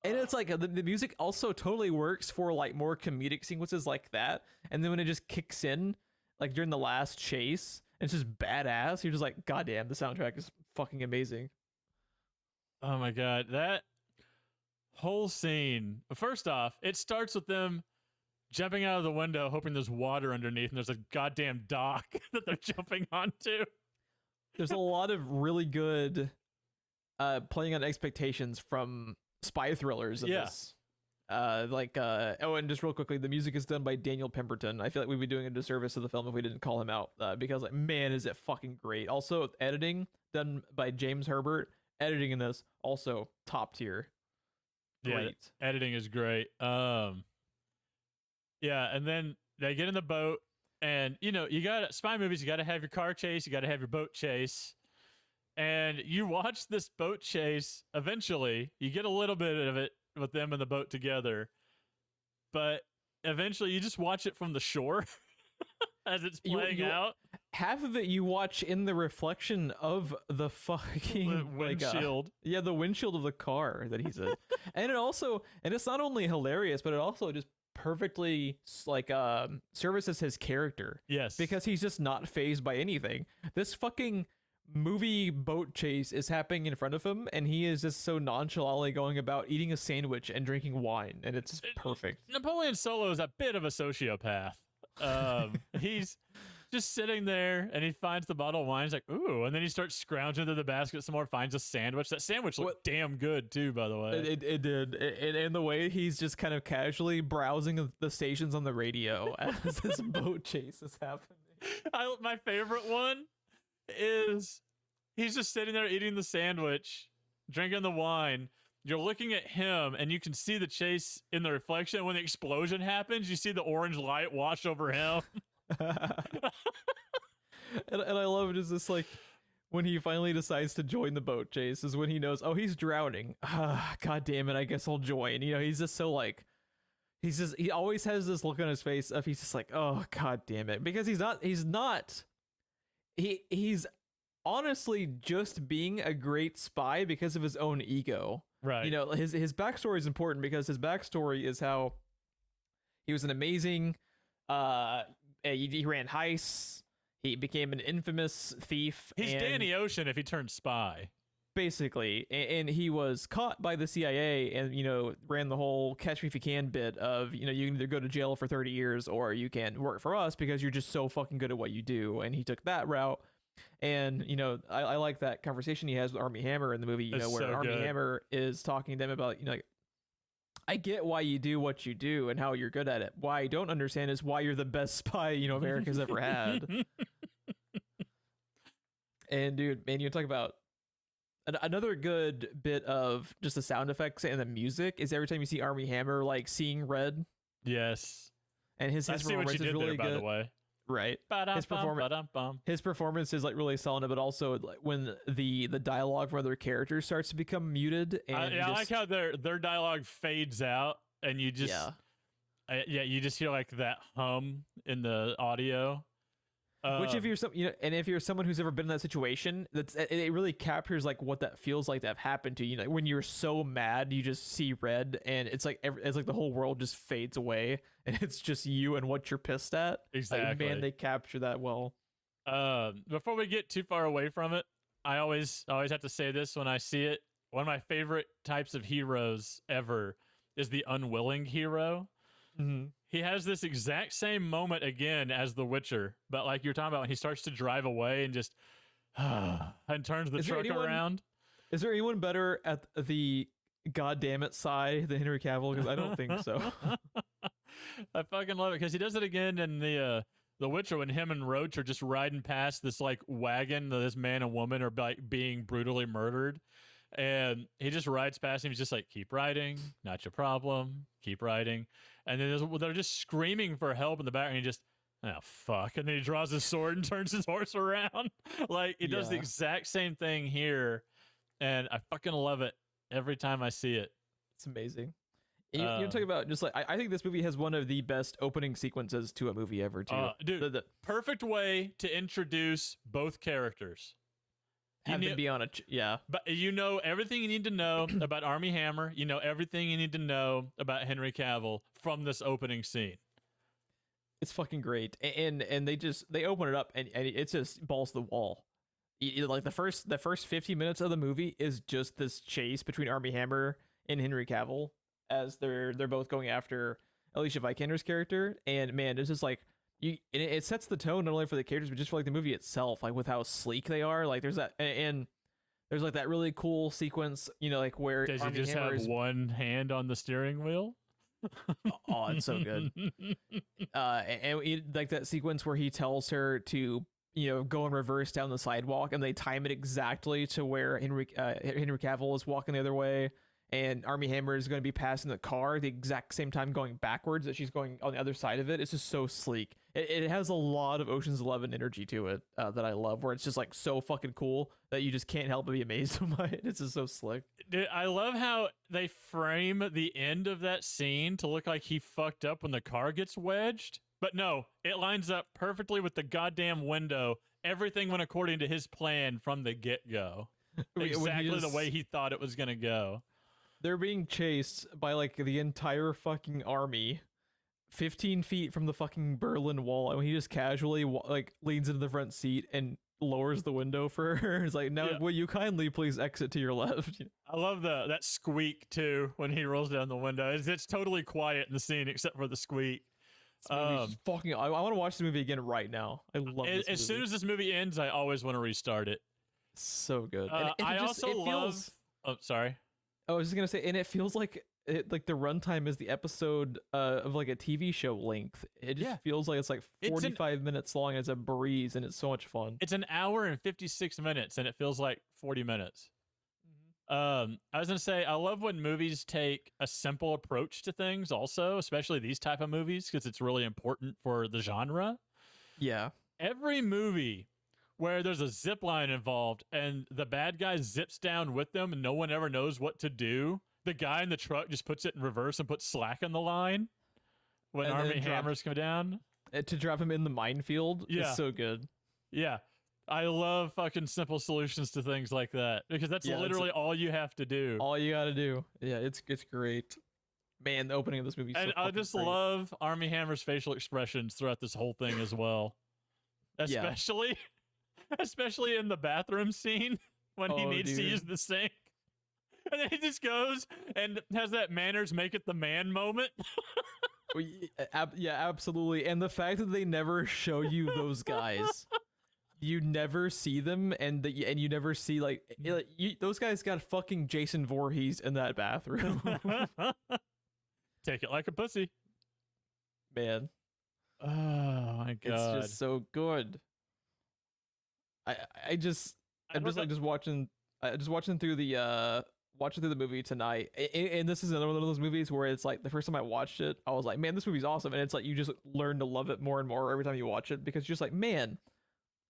And it's like the music also totally works for like more comedic sequences like that. And then when it just kicks in, like during the last chase, it's just badass. You're just like, God damn, the soundtrack is fucking amazing. Oh my God, that whole scene. First off, it starts with them jumping out of the window, hoping there's water underneath, and there's a goddamn dock that they're jumping onto. There's a lot of really good playing on expectations from spy thrillers in this. And just real quickly, the music is done by Daniel Pemberton. I feel like we'd be doing a disservice to the film if we didn't call him out, because like, man, is it fucking great. Also, editing done by James Herbert. Editing in this also top tier. Great. Yeah, editing is great. Yeah, and then they get in the boat, and you got spy movies. You got to have your car chase. You got to have your boat chase. And you watch this boat chase. Eventually, you get a little bit of it with them in the boat together, but eventually, you just watch it from the shore as it's playing out. Half of it you watch in the reflection of the fucking windshield. The windshield of the car that he's in. And it's not only hilarious, but it also just perfectly services his character. Yes. Because he's just not fazed by anything. This fucking movie boat chase is happening in front of him, and he is just so nonchalantly going about eating a sandwich and drinking wine, and it's perfect. Napoleon Solo is a bit of a sociopath. He's just sitting there, and he finds the bottle of wine. He's like, ooh, and then he starts scrounging through the basket some more, finds a sandwich. That sandwich looked damn good too, by the way. It did, and the way he's just kind of casually browsing the stations on the radio as this boat chase is happening. My favorite one is he's just sitting there eating the sandwich, drinking the wine. You're looking at him, and you can see the chase in the reflection. When the explosion happens, you see the orange light wash over him. and I love just this, like, when he finally decides to join the boat chase is when he knows, oh, he's drowning. God damn it, I guess I'll join. You know, he's just so like, he always has this look on his face of he's just like, oh, God damn it. Because he's honestly just being a great spy because of his own ego. Right. You know, his backstory is important because his backstory is how he was an amazing, he ran heists. He became an infamous thief. He's Danny Ocean if he turned spy. Basically. And he was caught by the CIA and, you know, ran the whole catch me if you can bit of, you know, you can either go to jail for 30 years or you can work for us because you're just so fucking good at what you do. And he took that route. And, you know, I like that conversation he has with Armie Hammer in the movie, you know, where Armie Hammer is talking to them about, you know, like, I get why you do what you do and how you're good at it. Why I don't understand is why you're the best spy, you know, America's ever had. And dude, man, you talk about another good bit of just the sound effects and the music is every time you see Armie Hammer like seeing red. Yes. And his performance is really there, good. By the way. Right. His performance is like really solid, but also like when the dialogue from other characters starts to become muted. And I like how their dialogue fades out, and you just you just hear like that hum in the audio. Which if you're someone who's ever been in that situation, it really captures like what that feels like to have happened to you. Know, when you're so mad, you just see red, and it's like the whole world just fades away, and it's just you and what you're pissed at. Exactly, like, man, they capture that well. Before we get too far away from it, I always have to say this when I see it. One of my favorite types of heroes ever is the unwilling hero. Mm-hmm. He has this exact same moment again as The Witcher, but like you're talking about when he starts to drive away and just and turns the truck around. Is there anyone better at the goddammit sigh than Henry Cavill? Because I don't think so. I fucking love it because he does it again in The Witcher when him and Roach are just riding past this like wagon that this man and woman are like being brutally murdered. And he just rides past him. He's just like, keep riding, not your problem, keep riding. And then they're just screaming for help in the back, and he just, oh, fuck. And then he draws his sword and turns his horse around. Like, he does the exact same thing here, and I fucking love it every time I see it. It's amazing. You're talking about just like, I think this movie has one of the best opening sequences to a movie ever, too. Dude, perfect way to introduce both characters. Have them be on But you know everything you need to know about Armie Hammer. You know everything you need to know about Henry Cavill from this opening scene. It's fucking great, and they open it up, and it's just balls to the wall. Like the first 50 minutes of the movie is just this chase between Armie Hammer and Henry Cavill as they're both going after Alicia Vikander's character, and man, it's just like. It sets the tone not only for the characters but just for like the movie itself, like with how sleek they are. Like there's that, and there's like that really cool sequence, you know, like where does he just have one hand on the steering wheel? Oh, it's so good. Like that sequence where he tells her to, you know, go in reverse down the sidewalk, and they time it exactly to where Henry Cavill is walking the other way. And Armie Hammer is going to be passing the car the exact same time going backwards that she's going on the other side of it. It's just so sleek. It has a lot of Ocean's 11 energy to it that I love, where it's just like so fucking cool that you just can't help but be amazed by it. It's just so slick. Dude, I love how they frame the end of that scene to look like he fucked up when the car gets wedged. But no, it lines up perfectly with the goddamn window. Everything went according to his plan from the get-go. Exactly the way he thought it was going to go. They're being chased by like the entire fucking army 15 feet from the fucking Berlin Wall, and he just casually like leans into the front seat and lowers the window for her. It's like, now will you kindly please exit to your left? I love that squeak too when he rolls down the window. It's totally quiet in the scene except for the squeak. This movie's fucking. I want to watch this movie again right now. I love this movie. As soon as this movie ends, I always want to restart it. So good. And I also love. Oh, sorry. I was just gonna say, and it feels like like the runtime is the episode of like a TV show length. It just feels like it's like 45 minutes long. And it's a breeze, and it's so much fun. It's an hour and 56 minutes, and it feels like 40 minutes. I was gonna say, I love when movies take a simple approach to things, also, especially these type of movies, because it's really important for the genre. Yeah. Every movie where there's a zip line involved and the bad guy zips down with them and no one ever knows what to do, the guy in the truck just puts it in reverse and puts slack in the line when Army Hammers come down. To drop him in the minefield is so good. Yeah. I love fucking simple solutions to things like that because that's literally all you have to do. All you got to do. Yeah, it's great. Man, the opening of this movie is and so I just great. love Army Hammer's facial expressions throughout this whole thing as well. Especially in the bathroom scene when he needs to use the sink. And then he just goes and has that manners make it the man moment. Yeah, absolutely. And the fact that they never show you those guys. You never see them, and you never see those guys got fucking Jason Voorhees in that bathroom. Take it like a pussy, man. Oh my god, it's just so good. I'm just watching through the movie tonight, and this is another one of those movies where it's like the first time I watched it, I was like, man, this movie's awesome, and it's like you just learn to love it more and more every time you watch it because you're just like, man.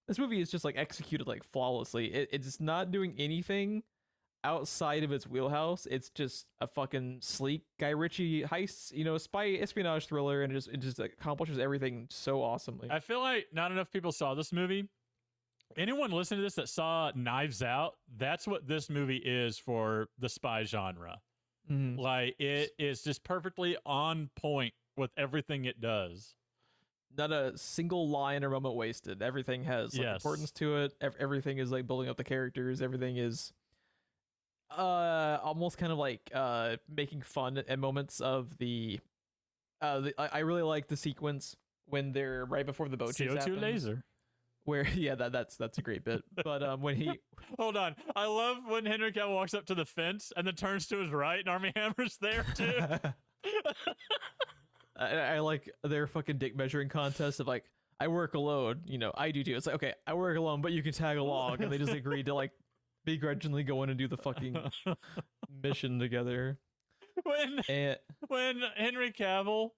This movie is just like executed like flawlessly. It's not doing anything outside of its wheelhouse. It's just a fucking sleek Guy Ritchie heist, spy espionage thriller, and it just accomplishes everything so awesomely. I feel like not enough people saw this movie. Anyone listening to this that saw Knives Out, that's what this movie is for the spy genre. Mm-hmm. Like it is just perfectly on point with everything it does. Not a single line or moment wasted. Everything has importance to it. Everything is like building up the characters. Everything is almost kind of like making fun at moments of the I really like the sequence when they're right before the boat chase CO2 happens, laser. Where that's a great bit. But when he hold on, I love when Henry Cavill walks up to the fence and then turns to his right and Armie Hammer's there too. I like their fucking dick measuring contest of like, I work alone, I do too. It's like, okay, I work alone, but you can tag along, and they just agreed to like begrudgingly go in and do the fucking mission together. When Henry Cavill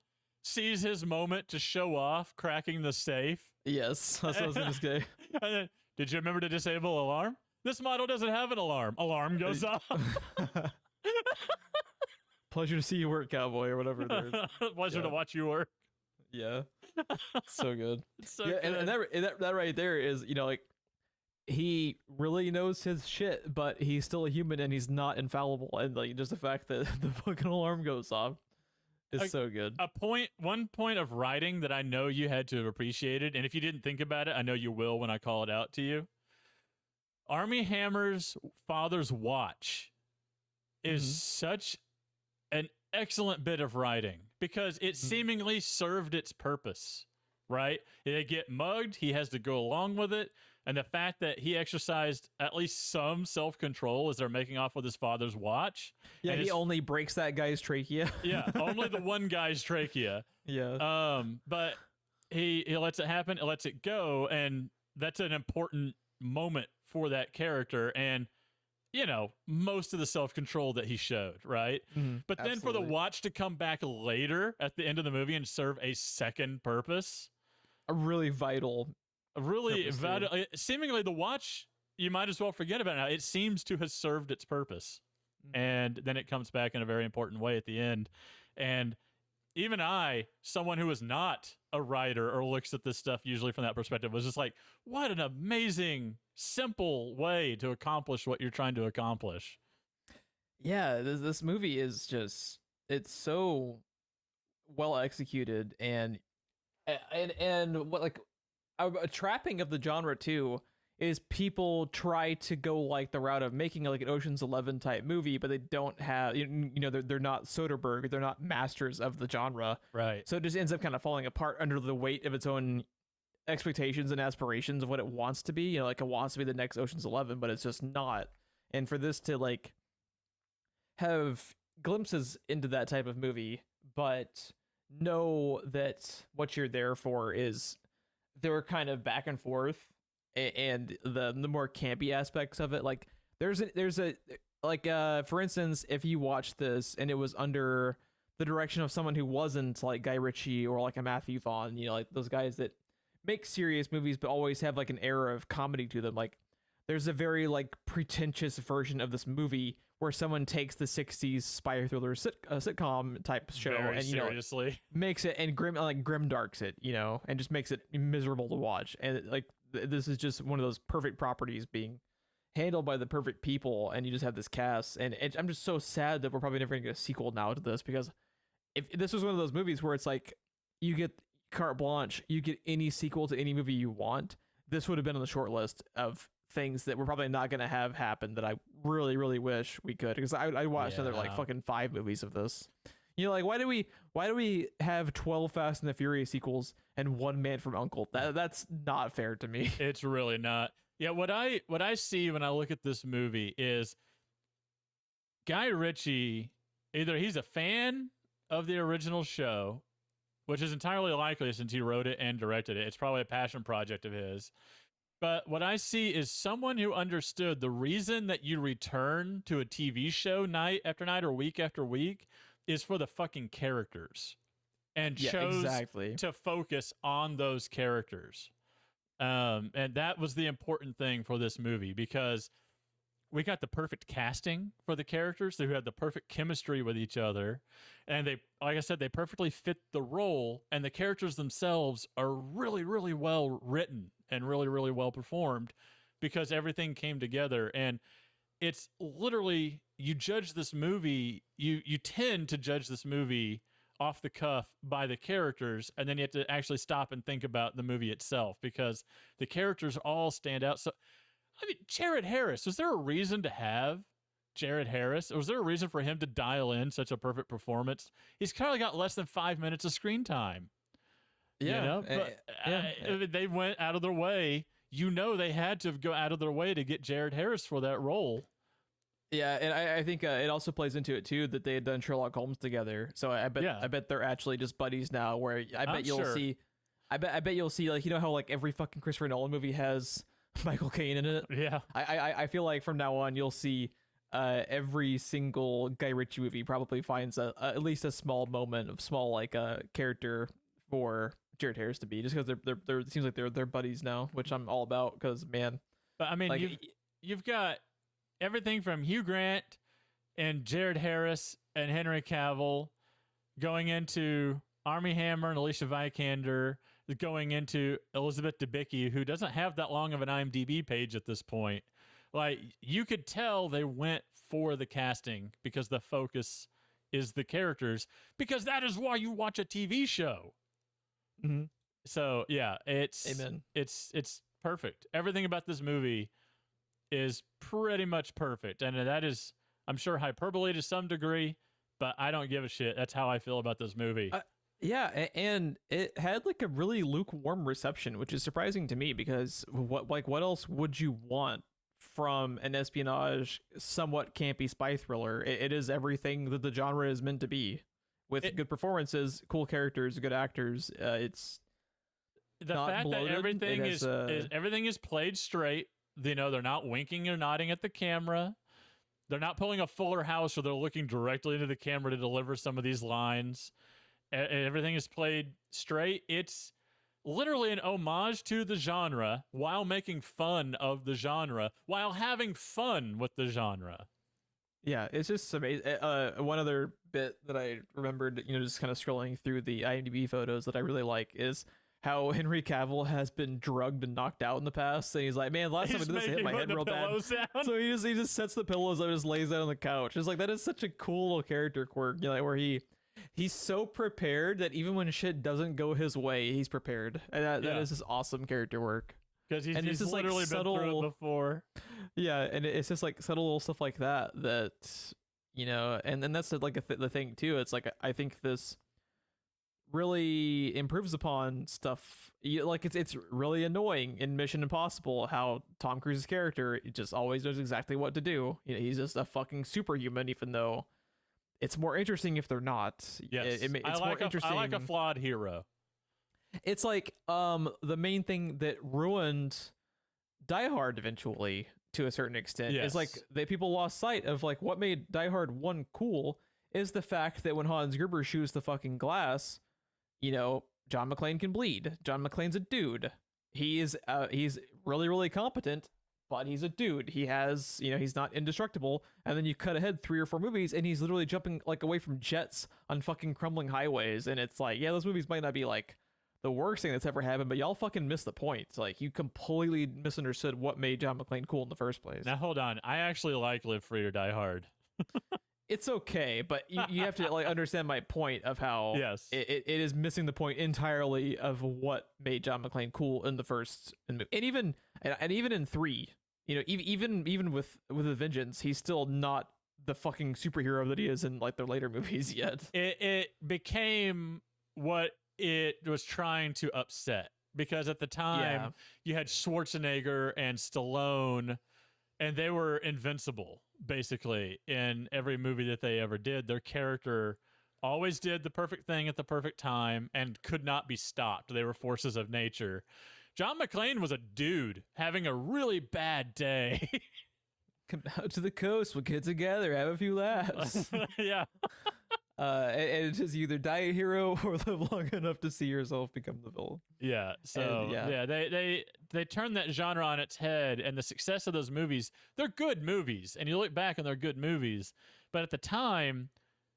sees his moment to show off cracking the safe. Yes, that's what I was gonna say. And then, did you remember to disable alarm? This model doesn't have an alarm. Alarm goes off. Pleasure to see you work, cowboy, or whatever it is. Pleasure to watch you work. Yeah. So good. It's so good. And that right there is, like, he really knows his shit, but he's still a human and he's not infallible. And like just the fact that the fucking alarm goes off is so good. One point of writing that I know you had to have appreciated, and if you didn't think about it, I know you will when I call it out to you. Armie Hammer's father's watch is such an excellent bit of writing because it seemingly served its purpose, right? They get mugged, he has to go along with it, and the fact that he exercised at least some self-control as they're making off with his father's watch. Yeah, he only breaks that guy's trachea. Yeah, only the one guy's trachea. Yeah. But he lets it happen, it lets it go, and that's an important moment for that character, and most of the self-control that he showed, right? But then for the watch to come back later at the end of the movie and serve a second purpose, a really vital. Seemingly the watch, you might as well forget about it now. It seems to have served its purpose. And then it comes back in a very important way at the end. And even I, someone who is not a writer or looks at this stuff usually from that perspective, was just like, what an amazing, simple way to accomplish what you're trying to accomplish. Yeah, this movie is just, it's so well executed and what like a trapping of the genre too is people try to go like the route of making like an Ocean's 11 type movie, but they don't have, they're not Soderbergh, they're not masters of the genre. Right. So it just ends up kind of falling apart under the weight of its own expectations and aspirations of what it wants to be. Like it wants to be the next Ocean's 11, but it's just not. And for this to like have glimpses into that type of movie, but know that what you're there for is they're kind of back and forth, and the more campy aspects of it, like there's a like for instance, if you watch this and it was under the direction of someone who wasn't like Guy Ritchie or like a Matthew Vaughn, like those guys that make serious movies but always have like an air of comedy to them, like there's a very like pretentious version of this movie where someone takes the 60s spy thriller sitcom type show Very and seriously makes it and grimdarks it, and just makes it miserable to watch. And like this is just one of those perfect properties being handled by the perfect people, and you just have this cast. And I'm just so sad that we're probably never gonna get a sequel now to this, because if this was one of those movies where it's like you get carte blanche, you get any sequel to any movie you want, this would have been on the short list of things that we're probably not going to have happen that I really, really wish we could, because I watched another like fucking 5 movies of this. Like why do we have 12 Fast and the Furious sequels and 1 Man from U.N.C.L.E? That's not fair to me. It's really not. Yeah, what I see when I look at this movie is Guy Ritchie, either he's a fan of the original show, which is entirely likely since he wrote it and directed it. It's probably a passion project of his. But what I see is someone who understood the reason that you return to a TV show night after night or week after week is for the fucking characters, and chose to focus on those characters. And that was the important thing for this movie, because we got the perfect casting for the characters who had the perfect chemistry with each other. And they, like I said, they perfectly fit the role, and the characters themselves are really, really well written and really, really well performed, because everything came together. And it's literally, you judge this movie, you tend to judge this movie off the cuff by the characters, and then you have to actually stop and think about the movie itself, because the characters all stand out. So, I mean, Jared Harris, was there a reason to have Jared Harris? Or was there a reason for him to dial in such a perfect performance? He's kind of got less than 5 minutes of screen time. Yeah. But they went out of their way. They had to go out of their way to get Jared Harris for that role. Yeah, and I think it also plays into it too that they had done Sherlock Holmes together. So I bet they're actually just buddies now. Where I bet you'll see like, how like every fucking Christopher Nolan movie has Michael Caine in it. Yeah, I feel like from now on you'll see every single Guy Ritchie movie probably finds at least a small moment of small like character for Jared Harris to be, just because they're it seems like they're buddies now, which I'm all about, because man. But I mean, like, you've got everything from Hugh Grant and Jared Harris and Henry Cavill going into Armie Hammer and Alicia Vikander, going into Elizabeth Debicki, who doesn't have that long of an IMDb page at this point. Like, you could tell they went for the casting because the focus is the characters, because that is why you watch a TV show. Mm-hmm. So yeah, it's perfect. Everything about this movie is pretty much perfect, and that is, I'm sure, hyperbole to some degree, but I don't give a shit. That's how I feel about this movie. Yeah, and it had like a really lukewarm reception, which is surprising to me, because what else would you want from an espionage, somewhat campy spy thriller? It is everything that the genre is meant to be, with good performances, cool characters, good actors. It's the fact that everything is played straight. They're not winking or nodding at the camera. They're not pulling a Fuller House where they're looking directly into the camera to deliver some of these lines. Everything is played straight. It's literally an homage to the genre while making fun of the genre, while having fun with the genre. Yeah, it's just amazing. One other bit that I remembered, just kind of scrolling through the IMDb photos that I really like is how Henry Cavill has been drugged and knocked out in the past, and he's like, man, last time I did this, I hit my head real bad. So he just sets the pillows up and just lays down on the couch. It's like, that is such a cool little character quirk, where he's so prepared that even when shit doesn't go his way, he's prepared. And that is his awesome character work. because he's just like literally been through subtle. it before. Yeah, and it's just like subtle little stuff like that and then that's like the thing too. It's like I think this really improves upon stuff. Like it's really annoying in Mission Impossible how Tom Cruise's character just always knows exactly what to do. He's just a fucking superhuman, even though it's more interesting if they're not. Yes, it's more interesting. I like a flawed hero. It's like the main thing that ruined Die Hard eventually to a certain extent is like that people lost sight of like what made Die Hard 1 cool is the fact that when Hans Gruber shoots the fucking glass, John McClane can bleed. John McClane's a dude. He's really, really competent, but he's a dude. He has, he's not indestructible. And then you cut ahead 3 or 4 movies and he's literally jumping like away from jets on fucking crumbling highways. And it's like, yeah, those movies might not be like the worst thing that's ever happened, but y'all fucking missed the point. It's like you completely misunderstood what made John McClane cool in the first place. Now hold on, I actually like Live Free or Die Hard. It's okay, but you have to like understand my point of how it is missing the point entirely of what made John McClane cool in the first and even in 3. Even with A Vengeance, he's still not the fucking superhero that he is in like the later movies yet. It became what it was trying to upset, because at the time you had Schwarzenegger and Stallone and they were invincible basically in every movie that they ever did. Their character always did the perfect thing at the perfect time and could not be stopped. They were forces of nature. John McClane was a dude having a really bad day. Come out to the coast, we'll get together, have a few laughs. Yeah. And it's just either die a hero or live long enough to see yourself become the villain. Yeah. So they turned that genre on its head, and the success of those movies, they're good movies, and you look back and they're good movies. But at the time,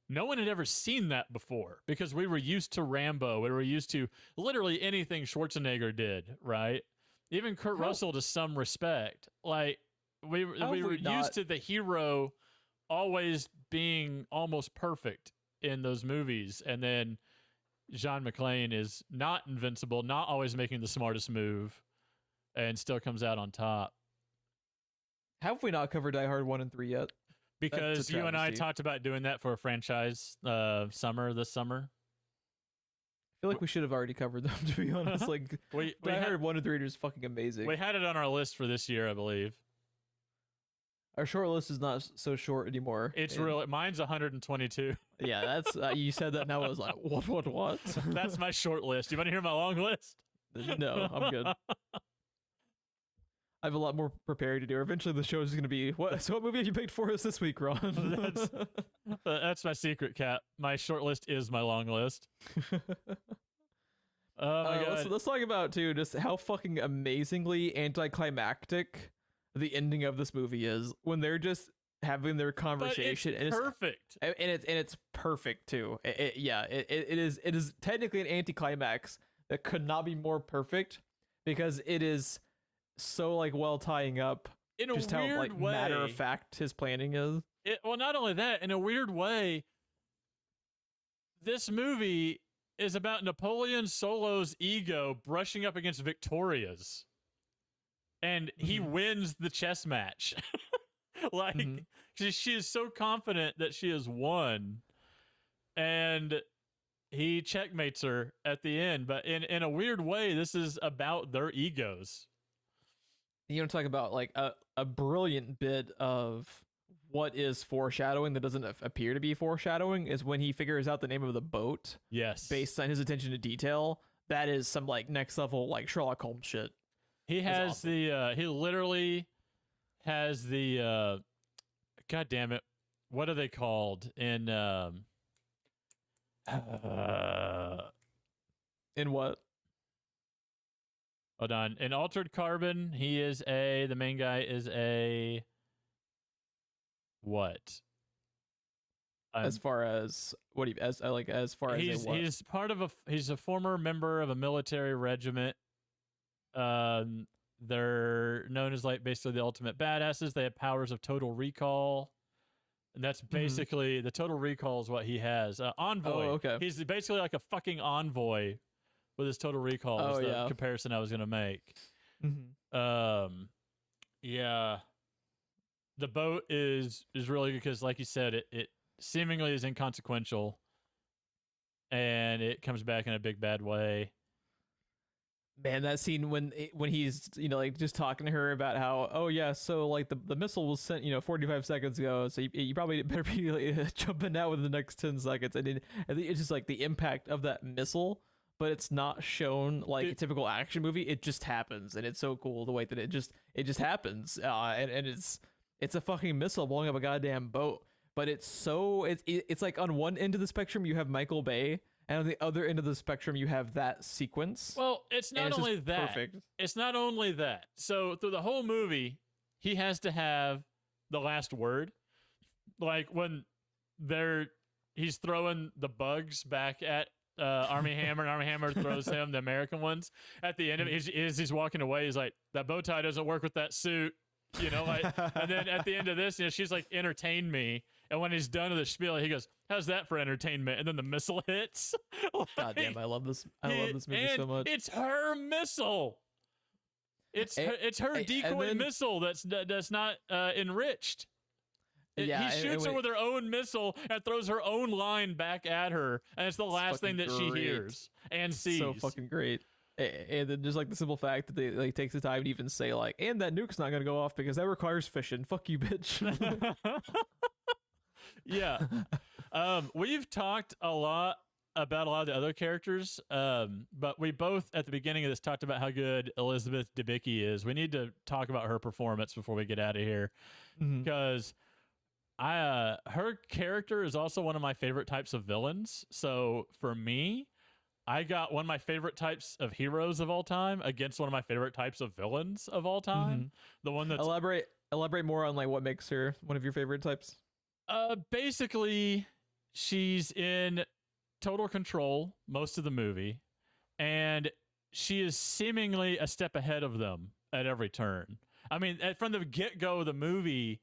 no one had ever seen that before, because we were used to Rambo. We were used to literally anything Schwarzenegger did, right? Even Kurt Russell to some respect. Like we were used to the hero always being almost perfect in those movies, and then John McClane is not invincible, not always making the smartest move, and still comes out on top. Have we not covered Die Hard 1 and 3 yet? Because you and I talked about doing that for a franchise this summer. I feel like we should have already covered them, to be honest. Like, Die Hard 1 and 3 are just fucking amazing. We had it on our list for this year, I believe. Our short list is not so short anymore. It's really, mine's 122. Yeah, that's you said that, and I was like, what? That's my short list. You want to hear my long list? No, I'm good. I have a lot more prepared to do. Eventually, the show is going to be what? So, what movie have you picked for us this week, Ron? That's my secret, Cap. My short list is my long list. Oh my god! Let's talk about too just how fucking amazingly anticlimactic the ending of this movie is when they're just having their conversation. But it's perfect, and it's perfect too. It is technically an anticlimax that could not be more perfect, because it is so like well tying up in just a weird how like way. matter of fact his planning is. Well, not only that, in a weird way, this movie is about Napoleon Solo's ego brushing up against Victoria's. And he wins the chess match. She is so confident that she has won. And he checkmates her at the end. But in a weird way, this is about their egos. You want to talk about like a brilliant bit of what is foreshadowing that doesn't appear to be foreshadowing is when he figures out the name of the boat. Yes. Based on his attention to detail. That is some like next level like Sherlock Holmes shit. He has awesome. He literally has the, God damn it. What are they called in what? Hold on. In Altered Carbon, the main guy is a, what? As far as what he's he's a former member of a military regiment. They're known as like basically the ultimate badasses. They have powers of total recall, and that's basically the total recall is what he has. Envoy. Oh, okay. He's basically like a fucking envoy with his total recall. Was the comparison I was gonna make. Yeah, the boat is really good because, like you said, it seemingly is inconsequential, and it comes back in a big bad way. Man, that scene when he's like just talking to her about how, oh yeah, so like the missile was sent 45 seconds ago, so you probably better be like, jumping out within the next 10 seconds, and it's just like the impact of that missile, but it's not shown like a typical action movie. It just happens, and it's so cool the way that it just happens, and it's a fucking missile blowing up a goddamn boat, but it's like on one end of the spectrum you have Michael Bay. And on the other end of the spectrum, you have that sequence. Well, it's not only that. Perfect. It's not only that. So through the whole movie, he has to have the last word. Like when he's throwing the bugs back at Army Hammer, and Army Hammer throws him the American ones. At the end of it, he's walking away. He's like, that bow tie doesn't work with that suit. And then at the end of this, she's like, entertain me. And when he's done with the spiel, he goes, how's that for entertainment? And then the missile hits. God damn, I love this. I love this movie so much. It's her missile. It's her decoy missile that's not enriched. He shoots her with her own missile and throws her own line back at her, and it's the last thing that she hears and sees. So fucking great. And then just like the simple fact that they like takes the time to even say like, and that nuke's not gonna go off because that requires fission. Fuck you, bitch. Yeah. We've talked a lot about a lot of the other characters, but we both at the beginning of this talked about how good Elizabeth Debicki is. We need to talk about her performance before we get out of here, because her character is also one of my favorite types of villains. So for me, I got one of my favorite types of heroes of all time against one of my favorite types of villains of all time. The one that's elaborate more on like what makes her one of your favorite types. Basically, she's in total control most of the movie, and she is seemingly a step ahead of them at every turn. I mean, from the get-go of the movie,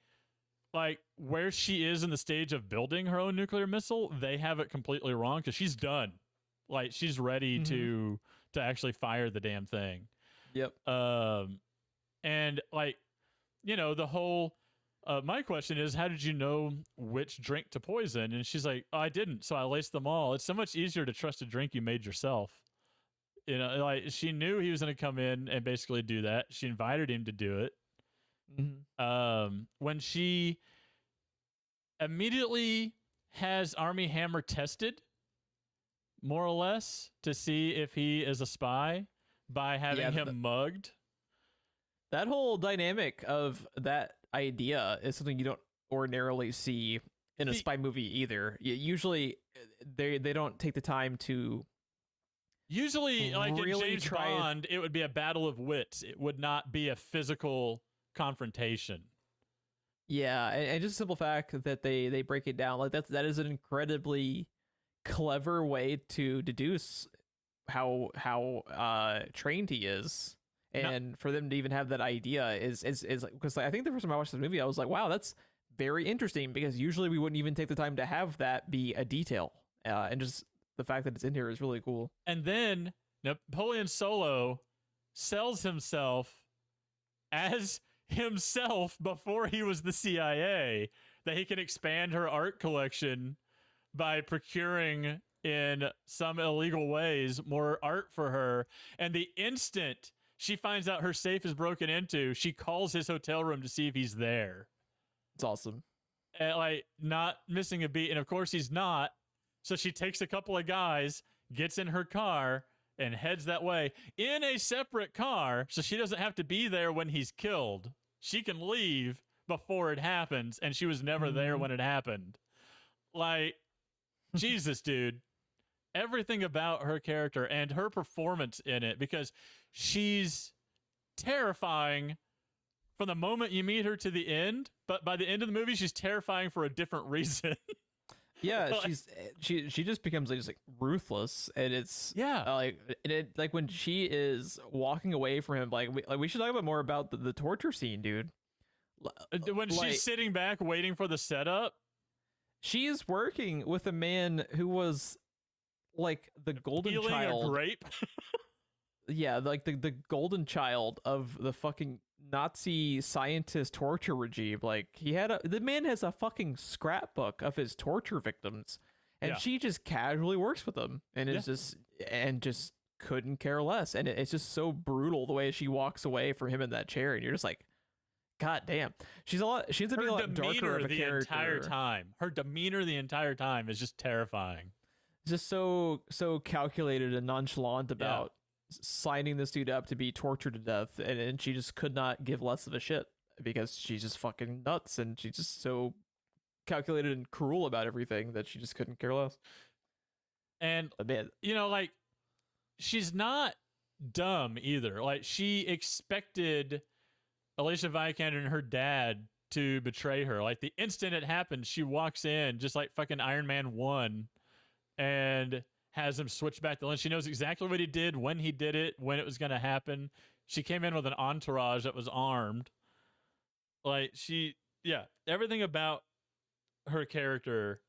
like where she is in the stage of building her own nuclear missile, they have it completely wrong because she's done. Like she's ready to actually fire the damn thing. Yep. And like, the whole. My question is, how did you know which drink to poison? And she's like, oh, I didn't, so I laced them all. It's so much easier to trust a drink you made yourself. Like she knew he was going to come in and basically do that. She invited him to do it. When she immediately has Army Hammer tested, more or less, to see if he is a spy by having him mugged. That whole dynamic of that idea is something you don't ordinarily see in a spy movie either. Usually they don't take the time to like really in James Bond, it would be a battle of wits. It would not be a physical confrontation. Yeah, and just the simple fact that they break it down like that is an incredibly clever way to deduce how trained he is. And for them to even have that idea is because I think the first time I watched this movie, I was like, wow, that's very interesting, because usually we wouldn't even take the time to have that be a detail. And just the fact that it's in here is really cool. And then Napoleon Solo sells himself as himself before he was the CIA, that he can expand her art collection by procuring in some illegal ways more art for her. And the instant she finds out her safe is broken into, she calls his hotel room to see if he's there. It's awesome. And, like, not missing a beat. And of course he's not. So she takes a couple of guys, gets in her car, and heads that way in a separate car, so she doesn't have to be there when he's killed. She can leave before it happens, and she was never there when it happened. Like, Jesus, dude. Everything about her character and her performance in it, because she's terrifying from the moment you meet her to the end, but by the end of the movie, she's terrifying for a different reason. Yeah, she just becomes like, just like ruthless, and it's like when she is walking away from him, like we should talk about more about the torture scene, dude. When she's sitting back waiting for the setup, she is working with a man who was like the golden child. A grape. yeah, like the golden child of the fucking Nazi scientist torture regime. Like the man has a fucking scrapbook of his torture victims, and Yeah. she just casually works with them, and is just couldn't care less. And it's just so brutal the way she walks away from him in that chair, and you're just like, God damn, she ends up being a lot darker of a character. Entire time. Her demeanor the entire time is just terrifying. Just so calculated and nonchalant about signing this dude up to be tortured to death, and she just could not give less of a shit because she's just fucking nuts, and she's just so calculated and cruel about everything that she just couldn't care less. And like, she's not dumb either. Like, she expected Alicia Vikander and her dad to betray her. Like, the instant it happened, she walks in just like fucking Iron Man 1 and has him switch back the lens. She knows exactly what he did, when he did it, when it was going to happen. She came in with an entourage that was armed. Like, everything about her character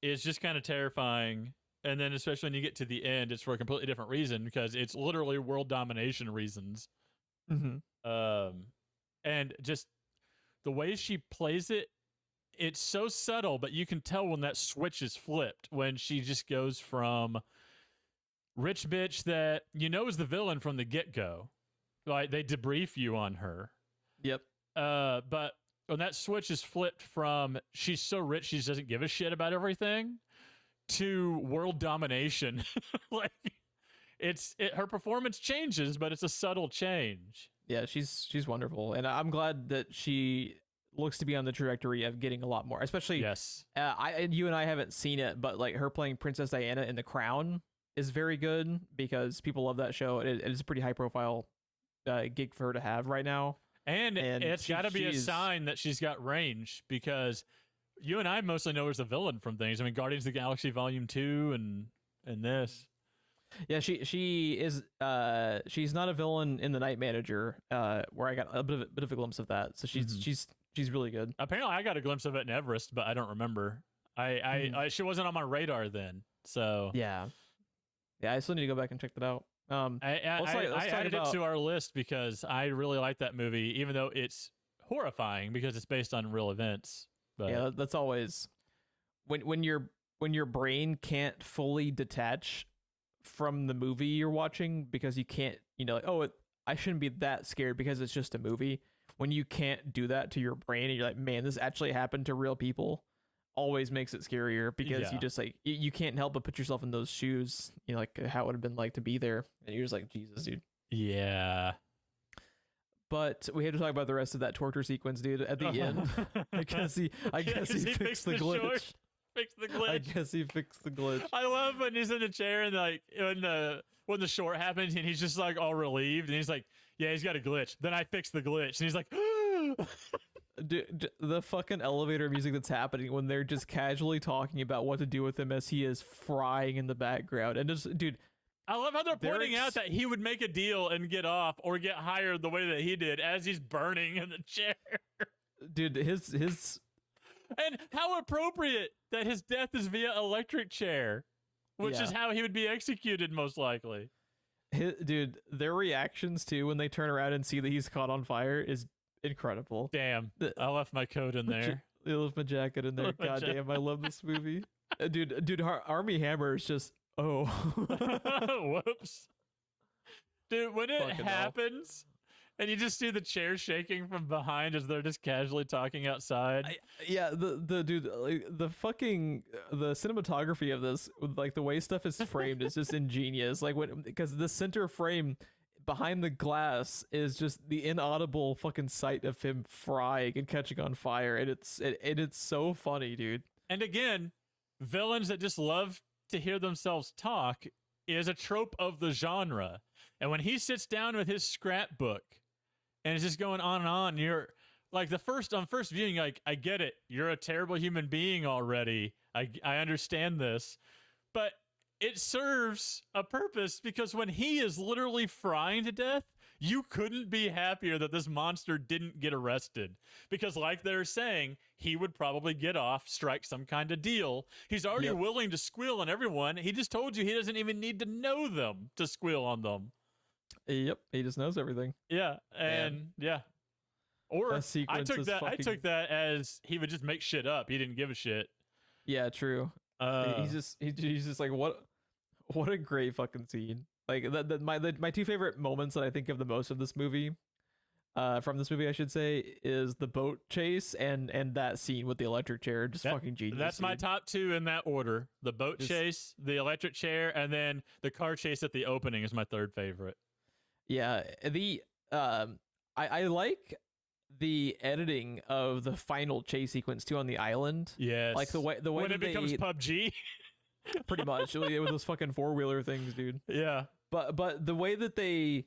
is just kind of terrifying. And then especially when you get to the end, it's for a completely different reason, because it's literally world domination reasons. Mm-hmm. And just the way she plays it, it's so subtle, but you can tell when that switch is flipped, when she just goes from rich bitch that is the villain from the get-go. Like, they debrief you on her. Yep. But when that switch is flipped from she's so rich she doesn't give a shit about everything to world domination, like, her performance changes, but it's a subtle change. Yeah, she's wonderful, and I'm glad that she looks to be on the trajectory of getting a lot more. Especially, yes, you and I haven't seen it, but like her playing Princess Diana in The Crown is very good because people love that show. It is a pretty high profile gig for her to have right now, and it's got to be a sign that she's got range, because you and I mostly know her as a villain from things. I mean, Guardians of the Galaxy Volume 2 and this. Yeah, she is. She's not a villain in The Night Manager, where I got a bit of a glimpse of that. So she's really good. Apparently, I got a glimpse of it in Everest, but I don't remember. She wasn't on my radar then. So yeah. I still need to go back and check that out. I added it to our list because I really like that movie, even though it's horrifying because it's based on real events. But yeah, that's always when your brain can't fully detach from the movie you're watching, because you can't, I shouldn't be that scared because it's just a movie. When you can't do that to your brain and you're like, man, this actually happened to real people, always makes it scarier, because you just like, you can't help but put yourself in those shoes, like how it would have been like to be there. And you're just like, Jesus, dude. Yeah. But we have to talk about the rest of that torture sequence, dude, at the end. I guess he fixed the glitch. Fix the glitch. I guess he fixed the glitch. I love when he's in the chair and like when the short happens and he's just like all relieved and he's like, yeah, he's got a glitch. Then I fixed the glitch, and he's like, dude, the fucking elevator music that's happening when they're just casually talking about what to do with him as he is frying in the background, and just, dude, I love how they're pointing out that he would make a deal and get off or get hired the way that he did as he's burning in the chair. Dude, his and how appropriate that his death is via electric chair, which is how he would be executed most likely. Dude, their reactions too when they turn around and see that he's caught on fire is incredible. Damn, I left my coat in there. I left my jacket in there. God damn, I love this movie. Dude, Army Hammer is just, oh. Whoops. Dude, when it happens, and you just see the chair shaking from behind as they're just casually talking outside. The dude, like, the cinematography of this, like the way stuff is framed, is just ingenious. Like, because the center frame behind the glass is just the inaudible fucking sight of him frying and catching on fire, and it's so funny, dude. And again, villains that just love to hear themselves talk is a trope of the genre. And when he sits down with his scrapbook and it's just going on and on, you're like, on first viewing, like, I get it. You're a terrible human being already. I understand this. But it serves a purpose, because when he is literally frying to death, you couldn't be happier that this monster didn't get arrested. Because like they're saying, he would probably get off, strike some kind of deal. He's already willing to squeal on everyone. He just told you he doesn't even need to know them to squeal on them. Yep, he just knows everything. Yeah, and Man, yeah. Or that sequence is I fucking. took that as he would just make shit up. He didn't give a shit. Yeah, true. Uh, He's just like what a great fucking scene. Like my two favorite moments that I think of the most of this movie, from this movie I should say, is the boat chase and that scene with the electric chair. Just fucking genius. that's my dude. top two in that order: the boat Just chase, the electric chair, and then the car chase at the opening is my third favorite. yeah. I like the editing of the final chase sequence too on the island. Yes, Like the way when that it becomes PUBG. pretty much with those fucking 4-wheeler things, dude. Yeah, But the way that they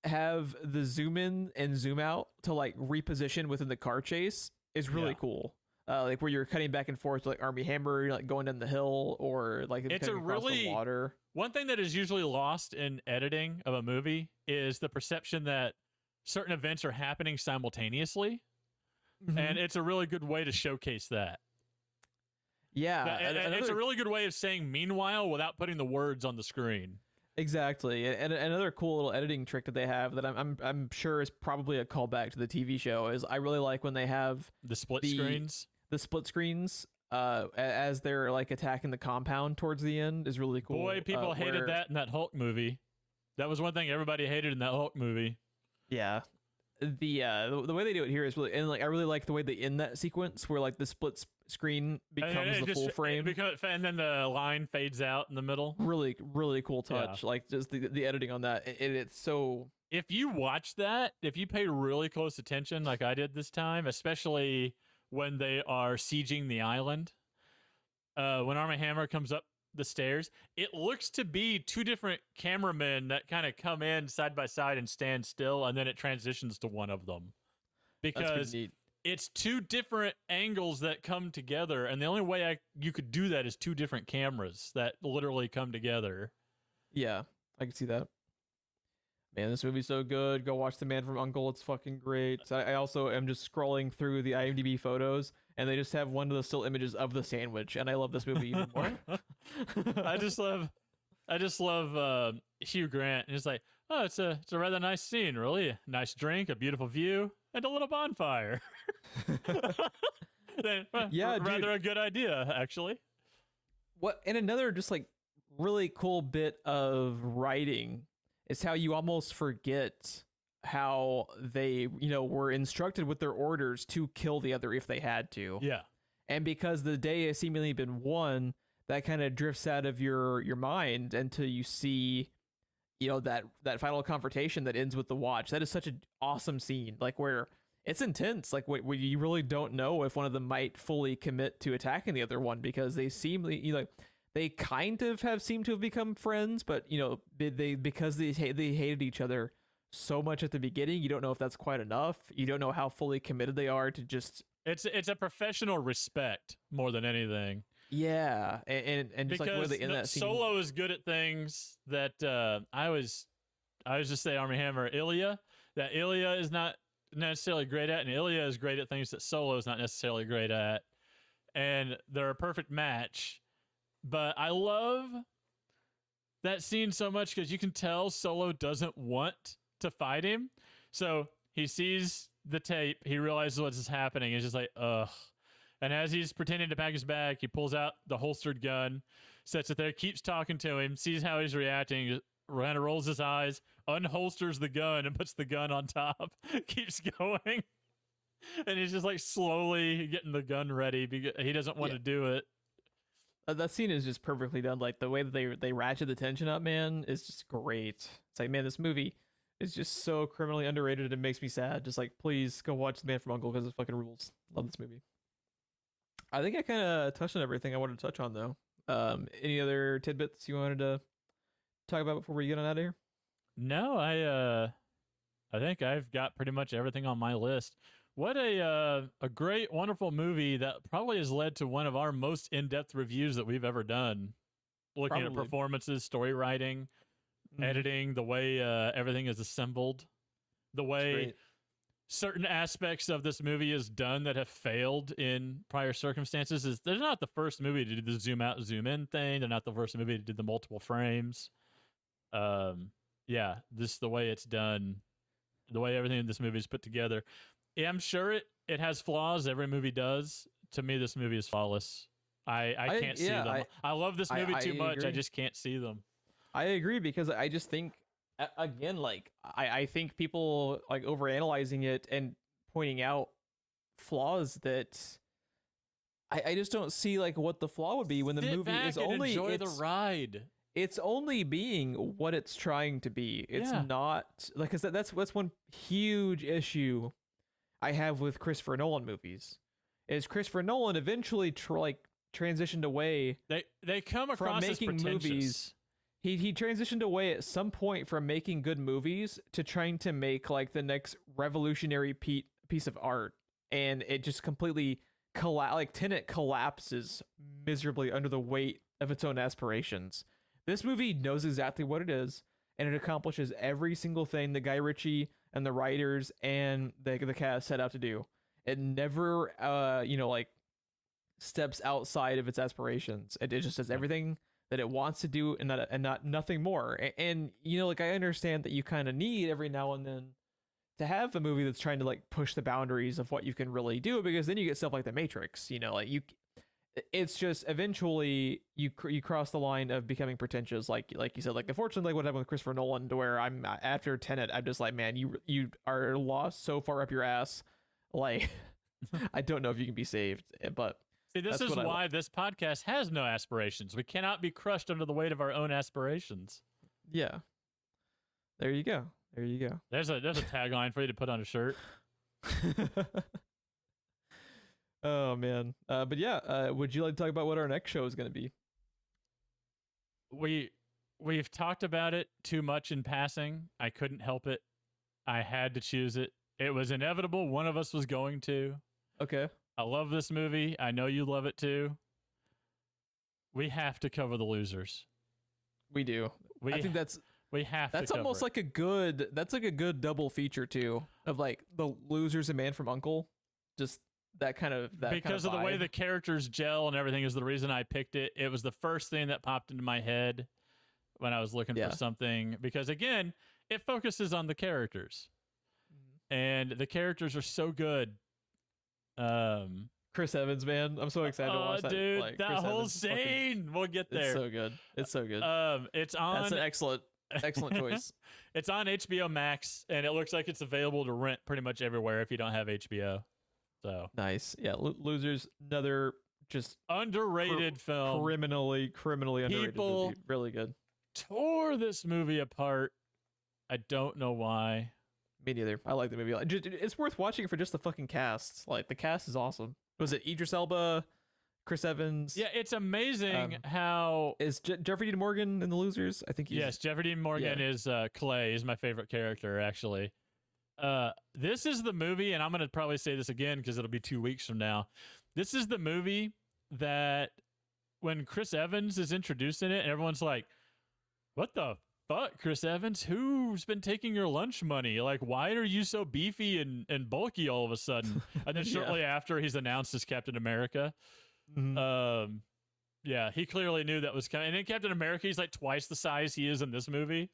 have the zoom in and zoom out to like reposition within the car chase is really Yeah. cool. Like where you're cutting back and forth, like Army Hammer, like going down the hill, or like It's cutting a across really- the water. one thing that is usually lost in editing of a movie is the perception that certain events are happening simultaneously, and it's a really good way to showcase that. yeah, And it's a really good way of saying meanwhile without putting the words on the screen. exactly. And another cool little editing trick that they have that I'm sure is probably a callback to the TV show is I really like when they have The split The- screens. the split screens as they're like attacking the compound towards the end is really cool. Boy, people hated where- that in that Hulk movie. That was one thing everybody hated in that Hulk movie. Yeah. The way they do it here is really, and like I really like the way they end that sequence where like the split screen becomes the full frame. And then the line fades out in the middle. Really cool touch. Like just the editing on that. It's so. If you watch that, if you pay really close attention like I did this time, especially when they are sieging the island, when Armie Hammer comes up the stairs, it looks to be two different cameramen that kind of come in side by side and stand still, and then it transitions to one of them. That's Because pretty neat. it's two different angles that come together, and the only way you could do that is two different cameras that literally come together. Yeah, I can see that. Man, this movie's so good. Go watch The Man from U.N.C.L.E. It's fucking great. So I also am just scrolling through the IMDb photos, and they just have one of the still images of the sandwich, and I love this movie even more. I just love Hugh Grant, and it's like, oh, it's a rather nice scene, really. A nice drink, a beautiful view, and a little bonfire. Yeah, dude. Rather a good idea, actually. What and another just like really cool bit of writing is how you almost forget how they, were instructed with their orders to kill the other if they had to. Yeah. And because the day has seemingly been won, that kind of drifts out of your mind until you see, that final confrontation that ends with the watch. That is such an awesome scene, like where it's intense, like where you really don't know if one of them might fully commit to attacking the other one because they seem, they kind of have seemed to have become friends, but because they hated each other so much at the beginning, you don't know if that's quite enough. You don't know how fully committed they are to just. It's a professional respect more than anything. Yeah, and just because like where they in that scene. Solo is good at things that I was just say Armie Hammer Ilya that Ilya is not necessarily great at, and Ilya is great at things that Solo is not necessarily great at, and they're a perfect match. But I love that scene so much because you can tell Solo doesn't want to fight him. So he sees the tape, he realizes what's happening, he's just like, ugh. And as he's pretending to pack his bag, he pulls out the holstered gun, sets it there, keeps talking to him, sees how he's reacting, kind of rolls his eyes, unholsters the gun and puts the gun on top, keeps going. And he's just like slowly getting the gun ready because he doesn't want to do it. That scene is just perfectly done. Like the way that they ratchet the tension up, man, is just great. It's like, man, this movie is just so criminally underrated. It makes me sad. Just like, please go watch The Man from U.N.C.L.E. because it fucking rules. Love this movie. I think I kind of touched on everything I wanted to touch on, though. Any other tidbits you wanted to talk about before we get on out of here? No, I think I've got pretty much everything on my list. What a great, wonderful movie that probably has led to one of our most in-depth reviews that we've ever done. Looking at performances, story writing, editing, the way everything is assembled, the way certain aspects of this movie is done that have failed in prior circumstances. They're not the first movie to do the zoom out, zoom in thing. They're not the first movie to do the multiple frames. yeah, this the way it's done, the way everything in this movie is put together. Yeah, I'm sure it has flaws. Every movie does. To me, this movie is flawless. I can't see them. I love this movie too much. Agree. I just can't see them. I agree because I just think again, like I think people like overanalyzing it and pointing out flaws that I just don't see like what the flaw would be when the Sit movie back is and only enjoy the ride. It's only being what it's trying to be. It's not like that's one huge issue I have with Christopher Nolan movies. Is Christopher Nolan eventually transitioned away? They come across from making as movies. He transitioned away at some point from making good movies to trying to make like the next revolutionary piece of art, and it just completely like Tenet collapses miserably under the weight of its own aspirations. This movie knows exactly what it is, and it accomplishes every single thing that Guy Ritchie and the writers and the cast set out to do. It never, like steps outside of its aspirations. It just does everything that it wants to do, and not nothing more. And like I understand that you kind of need every now and then to have a movie that's trying to like push the boundaries of what you can really do, because then you get stuff like The Matrix. It's just eventually you cross the line of becoming pretentious, like you said, like unfortunately like what happened with Christopher Nolan, to where I'm after Tenet, I'm just like, man, you are lost so far up your ass, like I don't know if you can be saved. But see, this is why this podcast has no aspirations. We cannot be crushed under the weight of our own aspirations. Yeah, there you go. There's a tagline for you to put on a shirt. Oh man, but yeah, would you like to talk about what our next show is going to be? We've talked about it too much in passing. I couldn't help it. I had to choose it. It was inevitable. One of us was going to. Okay. I love this movie. I know you love it too. We have to cover The Losers. We do. I think we have that's to almost like a good double feature too, of like The Losers and Man from U.N.C.L.E. Just because of the way the characters gel and everything is the reason I picked it. It was the first thing that popped into my head when I was looking for something, because again, it focuses on the characters, and the characters are so good. Chris Evans, man, I'm so excited to watch that. Dude, like, that Chris whole Evans scene. We'll get there. It's so good. It's on. That's an excellent choice. It's on HBO Max, and it looks like it's available to rent pretty much everywhere if you don't have HBO. So nice. Yeah, Losers, another just underrated film. Criminally underrated movie. Really good. Tore this movie apart. I don't know why. Me neither. I like the movie. It's worth watching for just the fucking cast. Like, the cast is awesome. Was it Idris Elba, Chris Evans? Yeah, it's amazing how... Is Jeffrey Dean Morgan in The Losers? I think he's... Yes, Jeffrey Dean Morgan is Clay. He's my favorite character, actually. This is the movie, and I'm going to probably say this again because it'll be 2 weeks from now. This is the movie that when Chris Evans is introduced in it, and everyone's like, what the fuck, Chris Evans? Who's been taking your lunch money? Like, why are you so beefy and bulky all of a sudden? And then shortly after, he's announced as Captain America. Mm-hmm. Yeah, he clearly knew that was coming. And in Captain America, he's like twice the size he is in this movie.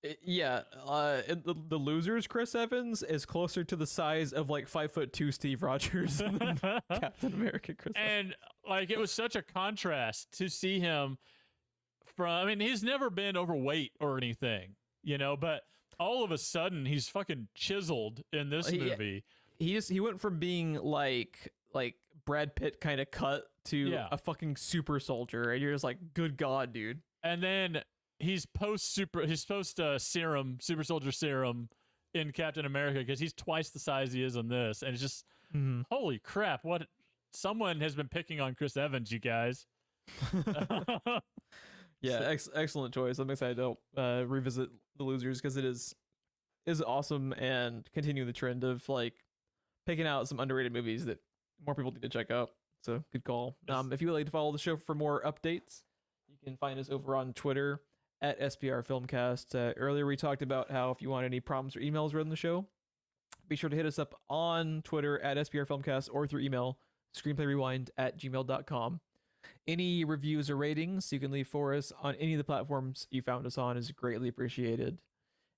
The Losers, Chris Evans is closer to the size of like 5'2" Steve Rogers than Captain America Chris Evans. And like, it was such a contrast to see him he's never been overweight or anything, but all of a sudden he's fucking chiseled in this movie. He went from being like Brad Pitt kind of cut to a fucking super soldier, and you're just like, good God, dude. And then he's post super soldier serum in Captain America, because he's twice the size he is in this, and it's just holy crap, what someone has been picking on Chris Evans, you guys. Yeah, excellent choice. I'm excited to revisit The Losers, because it is awesome and continue the trend of like picking out some underrated movies that more people need to check out. So good call. If you would like to follow the show for more updates, you can find us over on Twitter at SPR Filmcast. Earlier we talked about how if you want any prompts or emails read on the show, be sure to hit us up on Twitter at SPR Filmcast or through email, screenplayrewind@gmail.com. Any reviews or ratings you can leave for us on any of the platforms you found us on is greatly appreciated.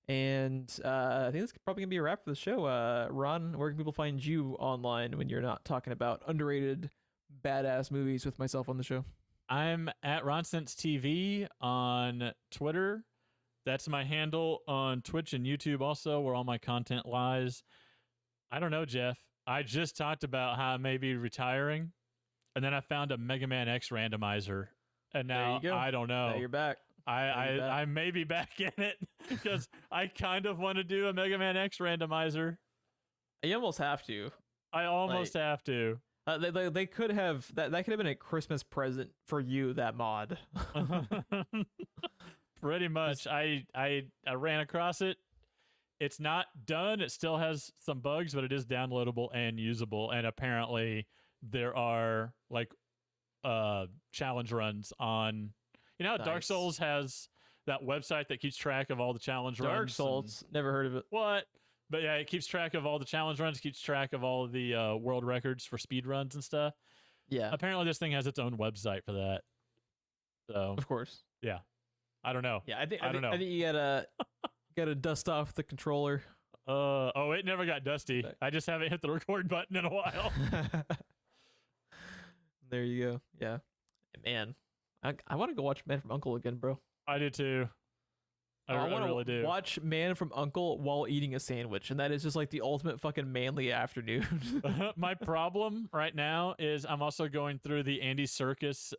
And I think this is probably gonna be a wrap for the show. Ron, where can people find you online when you're not talking about underrated badass movies with myself on the show? I'm at Ronsense TV on Twitter. That's my handle on Twitch and YouTube also, where all my content lies. I don't know, Jeff. I just talked about how I may be retiring, and then I found a Mega Man X randomizer, and now I don't know. Now you're back. I may be back in it because I kind of want to do a Mega Man X randomizer. You almost have to. I almost have to. They could have that could have been a Christmas present for you, that mod. Pretty much. I ran across it. It's not done. It still has some bugs, but it is downloadable and usable. And apparently there are like challenge runs on. You know how Dark Souls has that website that keeps track of all the challenge runs? Dark Souls, never heard of it. What? But yeah, it keeps track of all the challenge runs, keeps track of all of the world records for speed runs and stuff. Yeah. Apparently this thing has its own website for that. So of course. Yeah. I don't know. Yeah, I think you gotta dust off the controller. It never got dusty. I just haven't hit the record button in a while. There you go. Yeah. Man. I want to go watch Man from U.N.C.L.E. again, bro. I do too. I really do. Watch Man from U.N.C.L.E. while eating a sandwich, and that is just like the ultimate fucking manly afternoon. My problem right now is I'm also going through the Andy Serkis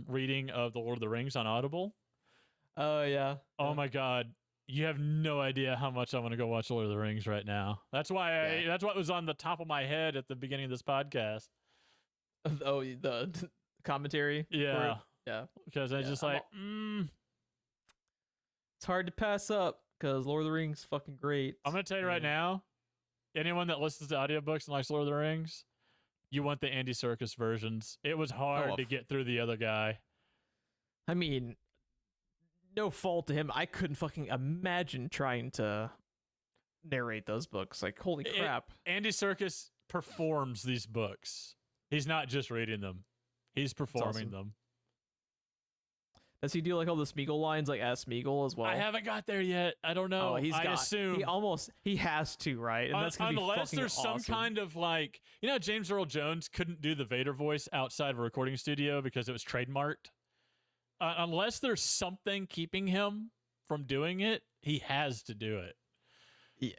reading of The Lord of the Rings on Audible. Oh yeah. Oh my God. You have no idea how much I want to go watch Lord of the Rings right now. That's why that's what was on the top of my head at the beginning of this podcast. Oh, the commentary. Yeah. Yeah. Because I just like, It's hard to pass up because Lord of the Rings is fucking great. I'm going to tell you right now, anyone that listens to audiobooks and likes Lord of the Rings, you want the Andy Serkis versions. It was hard to get through the other guy. I mean, no fault to him. I couldn't fucking imagine trying to narrate those books. Like, holy crap. Andy Serkis performs these books. He's not just reading them. He's performing them. Does he do like all the Smeagol lines like as Smeagol as well? I haven't got there yet. I don't know. I assume he has to, right? And that's gonna be unless there's awesome. some kind of like, you know, James Earl Jones couldn't do the Vader voice outside of a recording studio because it was trademarked. Unless there's something keeping him from doing it, he has to do it.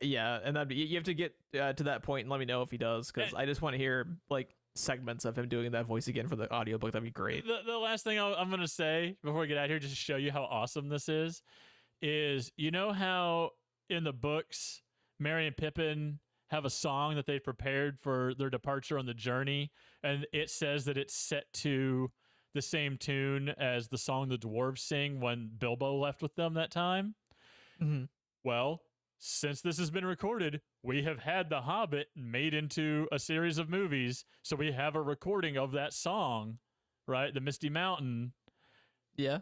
Yeah, and you have to get to that point and let me know if he does, because I just want to hear like segments of him doing that voice again for the audiobook. That'd be great. The last thing I'm going to say before we get out of here, just to show you how awesome this is you know how in the books, Merry and Pippin have a song that they've prepared for their departure on the journey, and it says that it's set to the same tune as the song the dwarves sing when Bilbo left with them that time? Mm-hmm. Well, since this has been recorded, we have had The Hobbit made into a series of movies, so we have a recording of that song, right? The Misty Mountain. Yeah.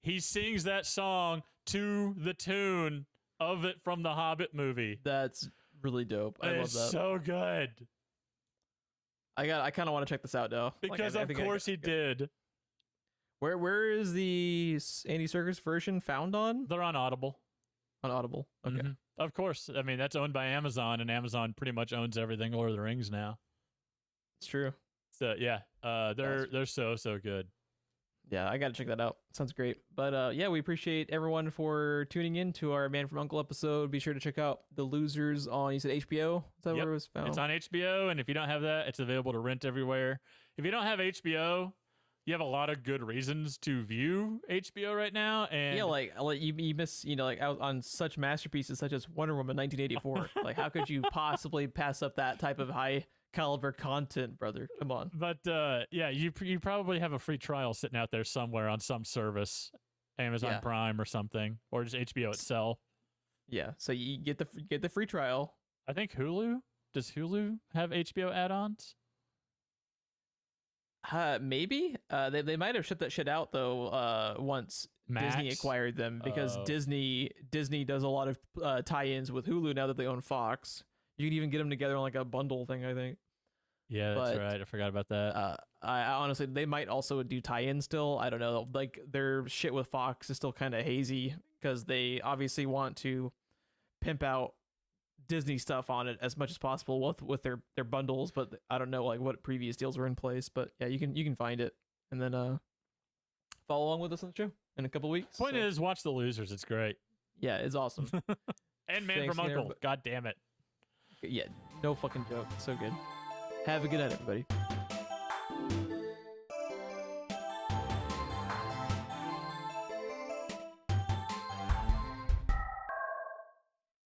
He sings that song to the tune of it from the Hobbit movie. That's really dope. I love that. It's so good. I kind of want to check this out now. Because of course he did. Where is the Andy Serkis version found on? They're on Audible. On Audible. Okay. Mm-hmm. Of course. I mean, that's owned by Amazon, and Amazon pretty much owns everything Lord of the Rings now. It's true. So yeah, they're so good. Yeah, I gotta check that out. Sounds great. But yeah, we appreciate everyone for tuning in to our Man from U.N.C.L.E. episode. Be sure to check out The Losers on, you said HBO? Is that where it was found? It's on HBO, and if you don't have that, it's available to rent everywhere. If you don't have HBO, you have a lot of good reasons to view HBO right now. And yeah, like you miss, like out on such masterpieces such as Wonder Woman 1984. Like, how could you possibly pass up that type of high caliber content, brother? Come on. But yeah, you probably have a free trial sitting out there somewhere on some service, Amazon Prime or something, or just HBO itself. Yeah, so you get the free trial. I think Hulu. Does Hulu have HBO add-ons? Maybe. They might have shipped that shit out though. Once Max? Disney acquired them, because Disney does a lot of tie-ins with Hulu now that they own Fox. You can even get them together on like a bundle thing, I think. Yeah, that's right. I forgot about that. I honestly, they might also do tie-in still. I don't know. Like their shit with Fox is still kind of hazy because they obviously want to pimp out Disney stuff on it as much as possible with their bundles. But I don't know like what previous deals were in place. But yeah, you can find it and then follow along with us on the show in a couple weeks. Point is, watch The Losers. It's great. Yeah, it's awesome. And Man Thanks from again, Uncle. God damn it. Yeah, no fucking joke. So good. Have a good night, everybody.